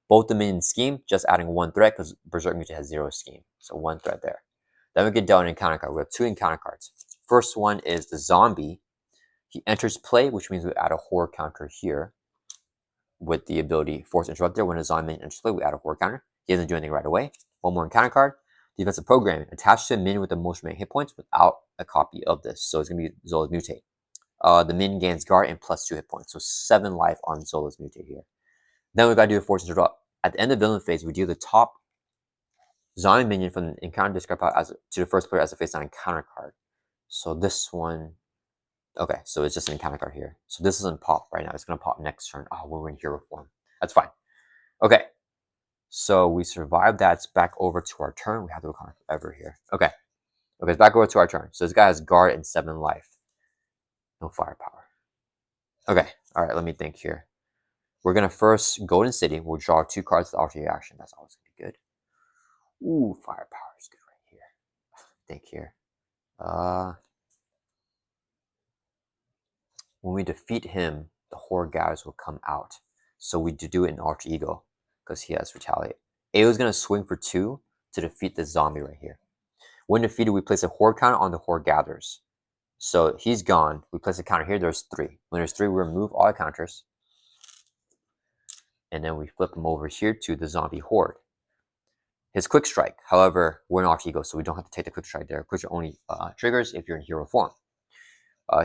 Both the minions scheme, just adding 1 threat because Berserk Mutant has 0 scheme. So 1 threat there. Then we get down an encounter card. We have 2 encounter cards. First one is the zombie. He enters play, which means we add a horror counter here with the ability Force Interrupter. When a zombie minion enters play, we add a horror counter. He doesn't do anything right away. 1 more encounter card. Defensive Programming. Attached to a minion with the most remaining hit points without a copy of this. So it's going to be Zola's Mutate. The minion gains guard and +2 hit points. So 7 life on Zola's Mutate here. Then we got to do a Force Interrupt. At the end of villain phase, we deal the top zombie minion from the encounter discard pile to the first player as a face down encounter card. So this one, okay, so it's just an encounter card here. So this isn't pop right now. It's gonna pop next turn. Oh, we're in hero form. That's fine. Okay, so we survived that. It's back over to our turn. We have to go forever here. Okay, it's back over to our turn. So this guy has guard and 7 life. No firepower. Okay, all right. Let me think here. We're gonna first Golden City. We'll draw 2 cards to alternate action. That's always gonna be good. Ooh, firepower is good right here. Think here. When we defeat him, the Horde Gathers will come out. So we do it in Alter Ego because he has Retaliate. AO is going to swing for 2 to defeat the zombie right here. When defeated, we place a Horde counter on the Horde Gatherers. So he's gone. We place a counter here. There's 3. When there's 3, we remove all the counters. And then we flip him over here to the zombie Horde. His Quick Strike, however, we're in Alter Ego, so we don't have to take the Quick Strike there. Quick Strike only triggers if you're in hero form.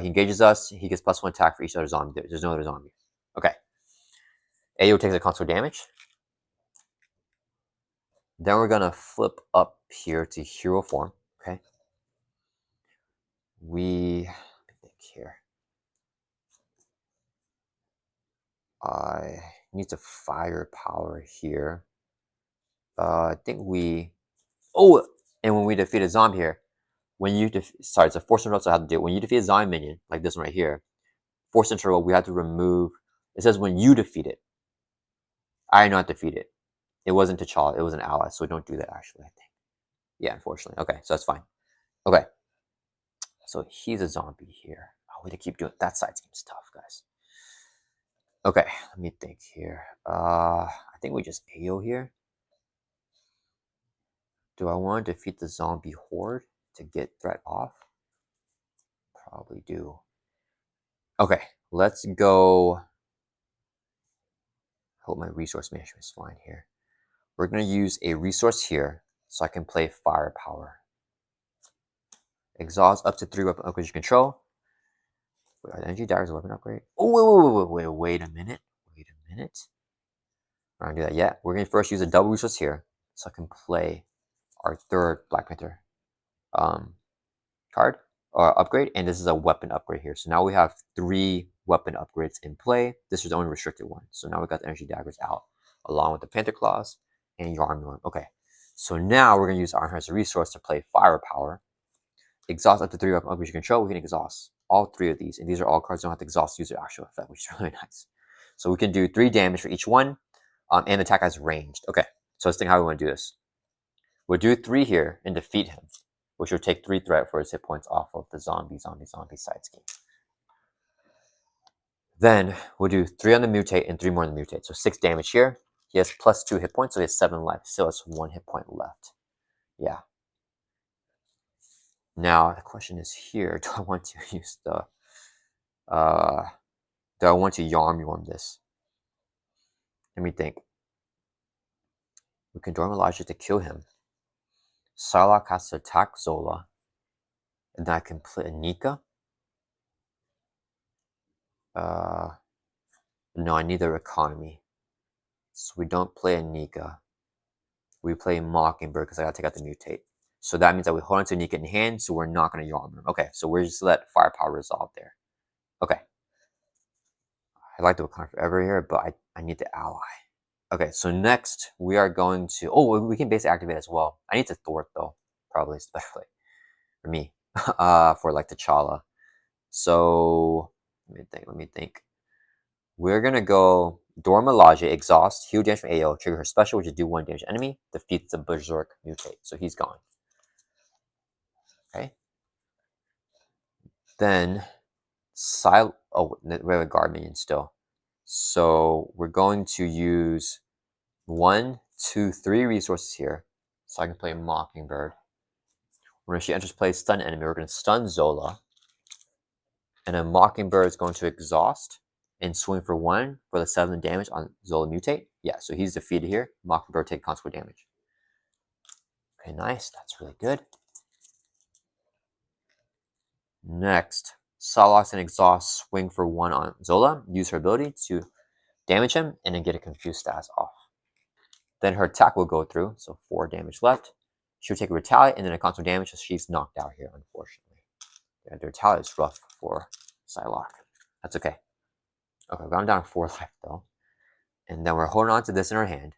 He engages us. He gets +1 attack for each other zombie. There's no other zombie. Okay. AO takes a console damage. Then we're going to flip up here to hero form. Okay. Let me think here. I need to firepower here. I think we... Oh! And when we defeat a zombie here, when you sorry, it's a force interval, so I have to do it. When you defeat a zombie minion, like this one right here, force interval, we have to remove... It says when you defeat it. I did not defeat it. It wasn't T'Challa. It was an ally, so don't do that, actually, I think. Yeah, unfortunately. Okay, so that's fine. Okay. So he's a zombie here. Oh, we have to keep doing it. That side seems tough, guys. Okay, let me think here. I think we just AO here. Do I want to defeat the zombie horde to get threat off? Probably do. Okay, let's go. Hope my resource management is fine here. We're going to use a resource here so I can play firepower. Exhaust up to 3 weapon upgrades you control. Wait, are the energy daggers a weapon upgrade? Oh, wait a minute. Wait a minute. We're not going to do that yet. We're going to first use a double resource here so I can play our 3rd Black Panther card or upgrade, and this is a weapon upgrade here. So now we have 3 weapon upgrades in play. This is the only restricted one. So now we got the energy daggers out along with the Panther Claws and Yarn. Okay, so now we're going to use Iron as a resource to play firepower. Exhaust up to 3 weapon upgrades you control. We can exhaust all 3 of these, and these are all cards that don't have to exhaust to use their actual effect, which is really nice. So we can do 3 damage for each one, and the attack has ranged. Okay, so let's think how we want to do this. We'll do 3 here and defeat him, which will take 3 threat for his hit points off of the zombie side scheme. Then we'll do 3 on the mutate and 3 more on the mutate. So 6 damage here. He has +2 hit points, so he has 7 life. Still has 1 hit point left. Yeah. Now the question is here: do I want to use the? Do I want to Yarn this? Let me think. We can Dorm Elijah to kill him. Psylocke has to attack Zola, and then I can play Anika. No, I need their economy. So we don't play Anika. We play Mockingbird because I gotta take out the mutate. So that means that we hold on to Anika in hand, so we're not gonna Yarn him. Okay, so we're just let firepower resolve there. Okay. I'd like to account forever here, but I need the ally. Okay, so next we are going to... Oh, we can basically activate as well. I need to thwart though, probably, especially for me, for like T'Challa. So let me think. We're gonna go Dormilaje, exhaust, heal damage from AO, trigger her special, which is do 1 damage to enemy, defeats the Berserk mutate. So he's gone. Okay. Then oh, we have a guard minion still. So we're going to use 1, 2, 3 resources here. So I can play Mockingbird. When she enters play, stun enemy. We're going to stun Zola. And then Mockingbird is going to exhaust and swing for 1 for the 7 damage on Zola mutate. Yeah, so he's defeated here. Mockingbird take consequent damage. Okay, nice. That's really good. Next, Psylocke and exhaust, swing for 1 on Zola. Use her ability to damage him and then get a confused status off. Then her attack will go through, so 4 damage left. She'll take a retaliate and then a console damage, so she's knocked out here, unfortunately. Yeah, the retaliate is rough for Psylocke. That's okay. Okay, we've gone down 4 life though. And then we're holding on to this in our hand.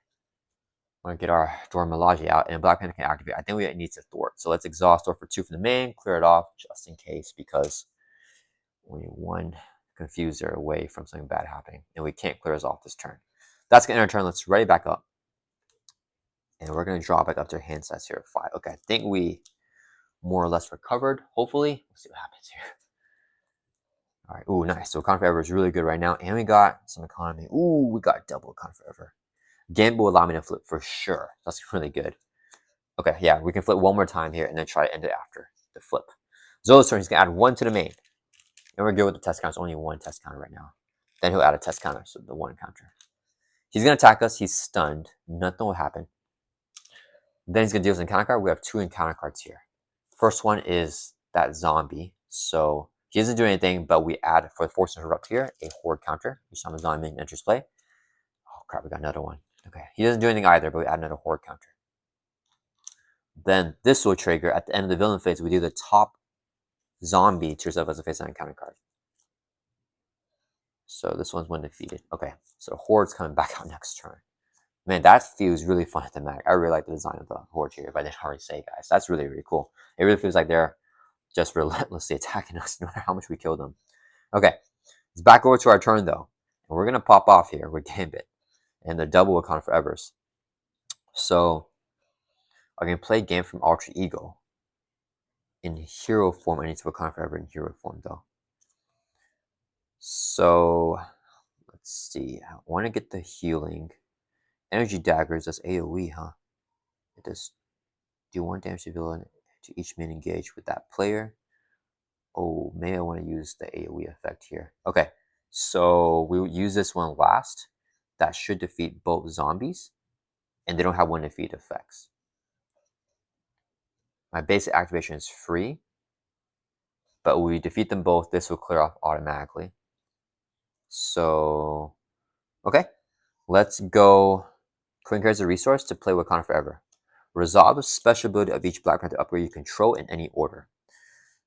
We're gonna get our Dora Milaje out, and Black Panther can activate. I think we need to thwart. So let's exhaust Thor for 2 from the main, clear it off just in case, because we need 1 confuser away from something bad happening, and we can't clear us off this turn. That's gonna end our turn. Let's ready back up. And we're gonna draw back up to our hand size here at 5. Okay, I think we more or less recovered, hopefully. Let's see what happens here. All right, ooh, nice. So Economy Forever is really good right now. And we got some economy. Ooh, we got double Economy Forever. Gamble will allow me to flip for sure. That's really good. Okay, yeah, we can flip 1 more time here and then try to end it after the flip. Zola's turn, he's gonna add 1 to the main. And we're good with the test counter. It's only 1 test counter right now. Then he'll add a test counter, so the 1 counter. He's gonna attack us, he's stunned. Nothing will happen. Then he's gonna deal with an encounter card. We have 2 encounter cards here. First one is that zombie. So he doesn't do anything, but we add, for the Force Interrupt here, a horde counter. You saw the zombie minion enters play. Oh crap, we got another one. Okay, he doesn't do anything either, but we add another horde counter. Then this will trigger, at the end of the villain phase, we do the top zombie to yourself as a face-down encounter card. So this one's when defeated. Okay, so Horde's coming back out next turn. Man, that feels really fun at the Mac. I really like the design of the Horde here, if I didn't already say, guys. That's really, really cool. It really feels like they're just relentlessly attacking us, no matter how much we kill them. Okay, it's back over to our turn, though. And we're going to pop off here with Gambit. And the double will count forevers. So, I can play Gambit from Alter Ego. In hero form, I need to account forever in hero form, though. So, let's see. I want to get the healing. Energy daggers, that's AoE, huh? It does do 1 damage to villain to each main engaged with that player. Oh, maybe I want to use the AoE effect here. Okay, so we'll use this one last. That should defeat both zombies, and they don't have 1 defeat effects. My basic activation is free, but when we defeat them both, this will clear off automatically. So, okay, let's go. Queen carries a resource to play Wakanda Forever. Resolve the special ability of each Black Panther upgrade you control in any order.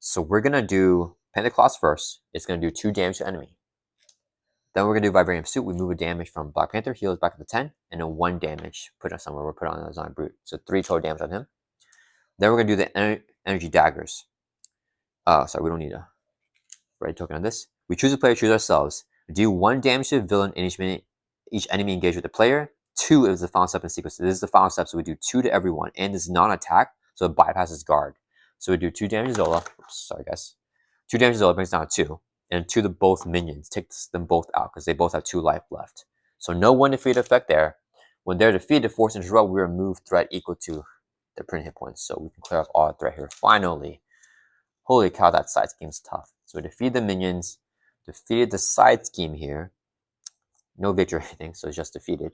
So we're going to do Panther Claws first. It's going to do 2 damage to enemy. Then we're going to do Vibranium Suit. We move a damage from Black Panther, heals back up to 10, and then 1 damage put on somewhere. We'll put on a Zombie Brute. So 3 total damage on him. Then we're going to do the Energy Daggers. Sorry, we don't need a ready token on this. We choose a player, choose ourselves. Do 1 damage to the villain in each enemy engaged with the player. 2 is the final step in sequence. So this is the final step, so we do 2 to everyone. And this is non-attack, so it bypasses guard. So we do 2 damage to Zola. Oops, sorry, guys. 2 damage to Zola brings down to 2. And 2 to both minions. Takes them both out, because they both have 2 life left. So no 1 defeat effect there. When they're defeated, Force Interrupt, we remove threat equal to the print hit points. So we can clear off all threat here. Finally. Holy cow, that side scheme's tough. So we defeat the minions, defeated the side scheme here. No victory or anything, so it's just defeated.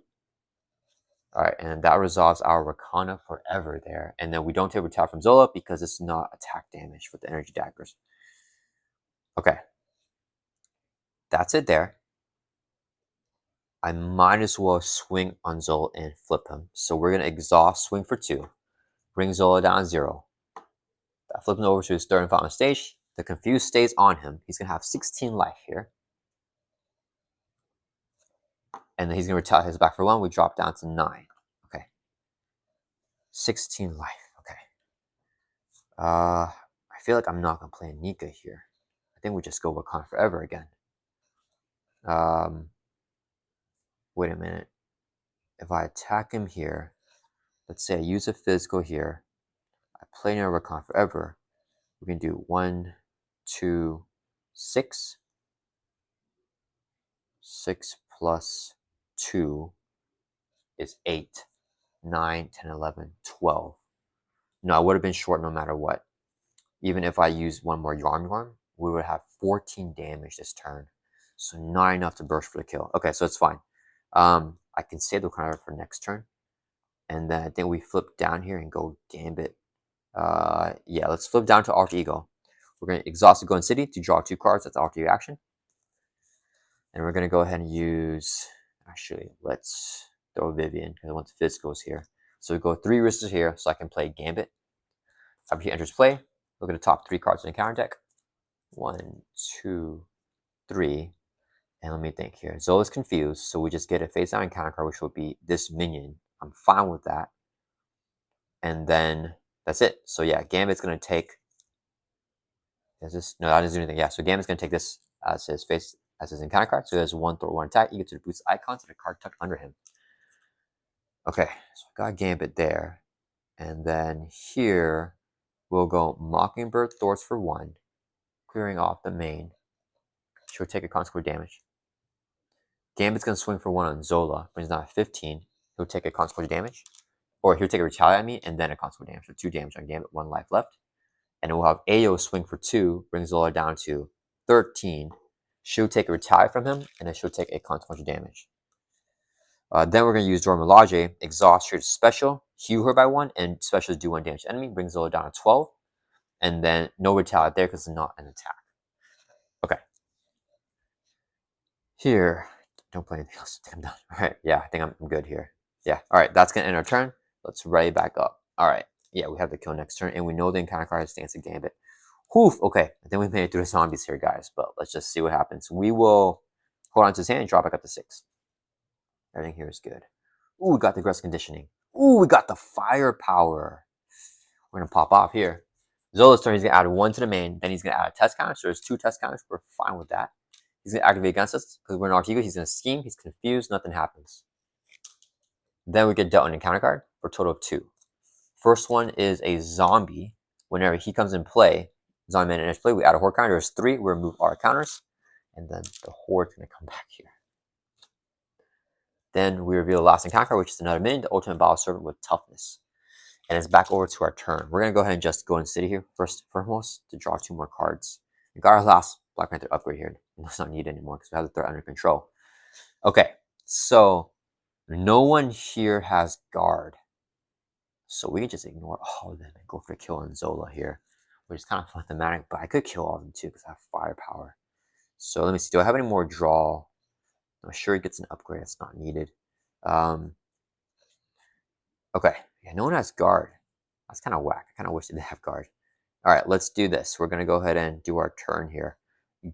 Alright, and that resolves our Wakanda Forever there. And then we don't take retaliate from Zola because it's not attack damage with the energy daggers. Okay. That's it there. I might as well swing on Zola and flip him. So we're going to exhaust, swing for 2. Bring Zola down to 0. That flips him over to his 3rd and final stage. The confused stays on him. He's going to have 16 life here. And then he's going to retaliate his back for 1. We drop down to 9. Okay. 16 life. Okay. I feel like I'm not going to play Nika here. I think we just go Wakanda Forever again. Wait a minute. If I attack him here, let's say I use a physical here, I play near Wakanda Forever, we can do 1, 2, 6. 6 plus 2 is 8. 9, 10, 11, 12. No, I would have been short no matter what. Even if I use 1 more Yarn, we would have 14 damage this turn. So not enough to burst for the kill. Okay, so it's fine. I can save the Wakanda for next turn. And then I think we flip down here and go Gambit. Yeah, let's flip down to Alter Ego. We're going to exhaust the Golden City to draw 2 cards. That's Alter Ego action. And we're going to go ahead and use... Actually, let's throw Vivian because I want the physicals here. So we go 3 risks here, so I can play Gambit. After he enters play, look at the top 3 cards in the counter deck. 1, 2, 3. And let me think here. Zola's confused, so we just get a face down counter card, which will be this minion. I'm fine with that. And then that's it. So yeah, Gambit's gonna take. Is this no? That doesn't do anything. Yeah, so Gambit's gonna take this as his face as his encounter card. So he has 1 throw, 1 attack. You get to boost icons and a card tucked under him. Okay, so I got Gambit there, and then here we'll go Mockingbird Thorns for 1, clearing off the main. She'll take a consequence damage. Gambit's gonna swing for 1 on Zola, brings down 15. He'll take a consequence damage. Or he'll take a retaliate at me and then a consequence damage. So 2 damage on Gambit, 1 life left. And we'll have Ayo swing for 2, brings Zola down to 13. She'll take a retaliate from him, and then she'll take a consequence damage. Then we're going to use Dora Milaje, exhaust her special, heal her by 1, and specials do 1 damage to enemy, brings Zola down to 12. And then no retaliate there because it's not an attack. Okay. Here, don't play anything else. I'm done. All right, yeah, I think I'm good here. Yeah, all right, that's going to end our turn. Let's ready back up. All right, yeah, we have the kill next turn, and we know the encounter card has Stance of Gambit. Whew, okay, I think we made it through the zombies here, guys, but let's just see what happens. We will hold on to his hand and drop back up to 6. Everything here is good. Ooh, we got the aggressive conditioning. Ooh, we got the firepower. We're going to pop off here. Zola's turn, he's going to add 1 to the main, then he's going to add a test counter, so there's 2 test counters. We're fine with that. He's going to activate against us because we're an Artigo. He's going to scheme. He's confused. Nothing happens. Then we get dealt an encounter card for a total of 2. First one is a zombie. Whenever he comes in play, zombie man enters play, we add a horde counter. There's 3. We remove our counters. And then the horde's going to come back here. Then we reveal the last encounter card, which is another minion, the ultimate battle servant with toughness. And it's back over to our turn. We're going to go ahead and just go in city here first foremost to draw 2 more cards. We got our last Black Panther upgrade here. It's not needed anymore because we have the threat under control. Okay, so no one here has guard. So we can just ignore all of them and go for a kill on Zola here, which is kind of thematic, but I could kill all of them too because I have firepower. So let me see. Do I have any more draw? I'm sure he gets an upgrade. That's not needed. Okay, yeah, no one has guard. That's kind of whack. I kind of wish they did have guard. All right, let's do this. We're going to go ahead and do our turn here.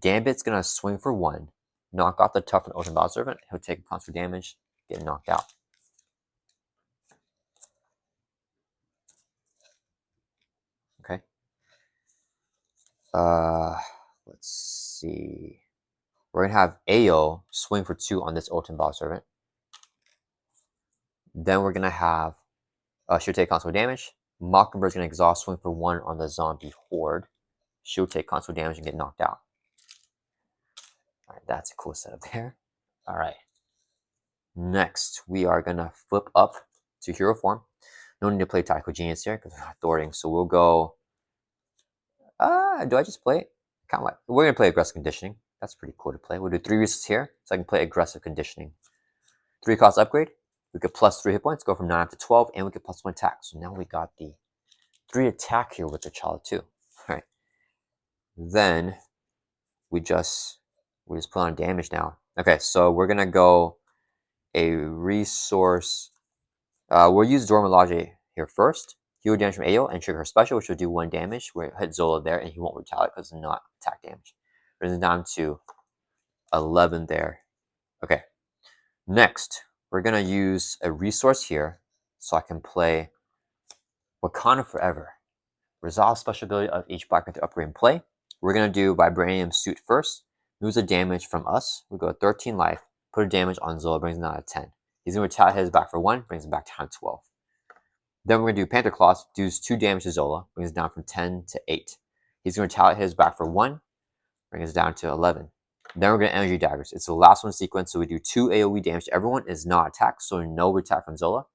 Gambit's going to swing for 1, knock off the tough and ultimate battle servant. He'll take constant damage, get knocked out. Okay. Let's see. We're going to have Ayo swing for 2 on this ultimate battle servant. Then we're going to have she'll take constant damage. Mockingbird's going to exhaust, swing for 1 on the zombie horde. She'll take constant damage and get knocked out. All right, that's a cool setup there. All right. Next, we are going to flip up to hero form. No need to play Tactical Genius here because we're not thwarting. So we'll go. Do I just play it? Kind of like we're going to play aggressive conditioning. That's pretty cool to play. We'll do 3 uses here, so I can play aggressive conditioning. 3 cost upgrade. We could plus 3 hit points, go from 9 up to 12, and we could plus 1 attack. So now we got the 3 attack here with the T'Challa too. All right. Then we just put on damage now. Okay, so we're gonna go a resource. We'll use Dora Milaje here first. He will damage from Ayo and trigger her special, which will do 1 damage. We'll hit Zola there, and he won't retaliate because it's not attack damage. Brings it down to 11 there. Okay. Next, we're gonna use a resource here, so I can play Wakanda Forever. Resolve special ability of each Black Panther upgrade in play. We're gonna do Vibranium Suit first. Moves the damage from us. We go 13 life. Put a damage on Zola, brings him down to 10. He's gonna retaliate his back for 1, brings him back down to 12. Then we're gonna do Panther Claws, does 2 damage to Zola, brings it down from 10 to 8. He's gonna retaliate his back for 1, brings us down to 11. Then we're gonna Energy Daggers. It's the last one sequence, so we do 2 AoE damage to everyone. Is not attacked, so no attack from Zola.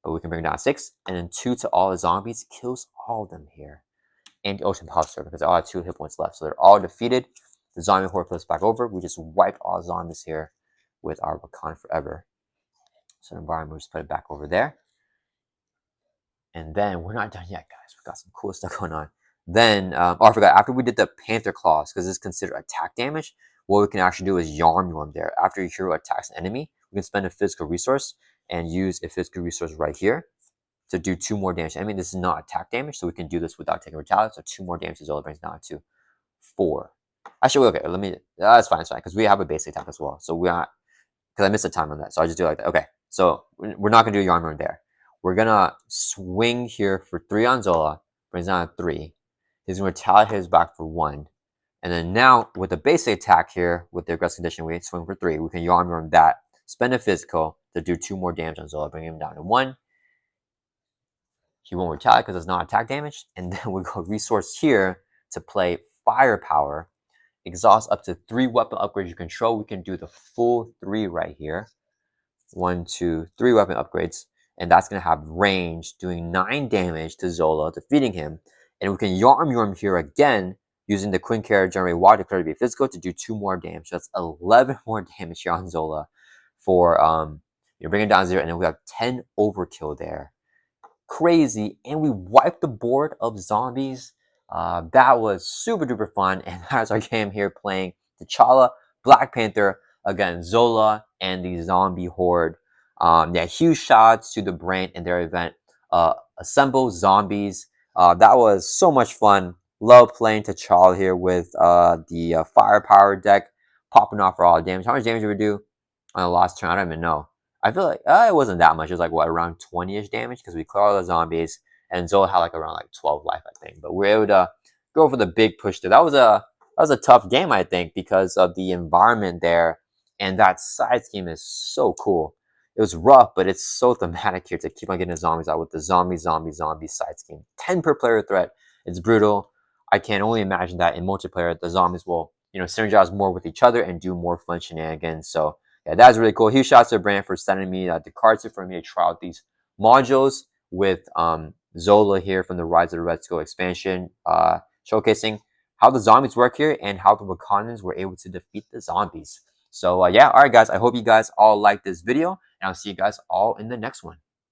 But we can bring it down to 6, and then 2 to all the zombies. Kills all of them here. And the Ocean Pop Server, because they all have 2 hit points left. So they're all defeated. The zombie horde flips back over. We just wiped all zombies here with our Wakanda Forever. So the environment, we just put it back over there. And then we're not done yet, guys. We've got some cool stuff going on. Then, I forgot, after we did the Panther Claws, because this is considered attack damage, what we can actually do is Yarm there. After your hero attacks an enemy, we can spend a physical resource and use a physical resource right here to do 2 more damage. I mean, this is not attack damage, so we can do this without taking retaliate. So 2 more damage to Zola brings down to 4. Actually, okay, let me. That's fine, because we have a basic attack as well. So we are, because I missed a time on that, so I just do it like that. Okay, so we're not gonna do Yarn Run there. We're gonna swing here for 3 on Zola, brings down to 3. He's gonna retaliate his back for 1. And then now with the basic attack here, with the aggressive condition, we swing for 3. We can Yarn Run that, spend a physical to do 2 more damage on Zola, bring him down to 1. He won't retaliate because it's not attack damage. And then we go resource here to play Firepower. Exhaust up to 3 weapon upgrades you control. We can do the full 3 right here. 1, 2, 3 weapon upgrades. And that's going to have range, doing 9 damage to Zola, defeating him. And we can Yarn here again, using the Queen Carrier generate water declared to be physical to do 2 more damage. So that's 11 more damage here on Zola for you're bringing down 0, and then we have 10 overkill there. Crazy, and we wiped the board of zombies. That was super duper fun, and that's our game here playing T'Challa Black Panther against Zola and the zombie horde. Yeah, huge shots to the brand and their event. Assemble zombies. That was so much fun. Love playing T'Challa here with the firepower deck, popping off for all the damage. How much damage did we do on the last turn? I don't even know. I feel like it wasn't that much. It was like, what, around 20-ish damage because we cleared all the zombies, and Zola had like around like 12 life, I think. But we were able to go for the big push there. That was a tough game, I think, because of the environment there, and that side scheme is so cool. It was rough, but it's so thematic here to keep on getting the zombies out with the zombie side scheme. 10 per player threat. It's brutal. I can only imagine that in multiplayer, the zombies will, synergize more with each other and do more fun shenanigans. So yeah, that's really cool. Huge shout out to the brand for sending me the cards here for me to try out these modules with Zola here from the Rise of the Red Skull expansion, showcasing how the zombies work here and how the Wakandans were able to defeat the zombies. So yeah, all right, guys. I hope you guys all liked this video, and I'll see you guys all in the next one.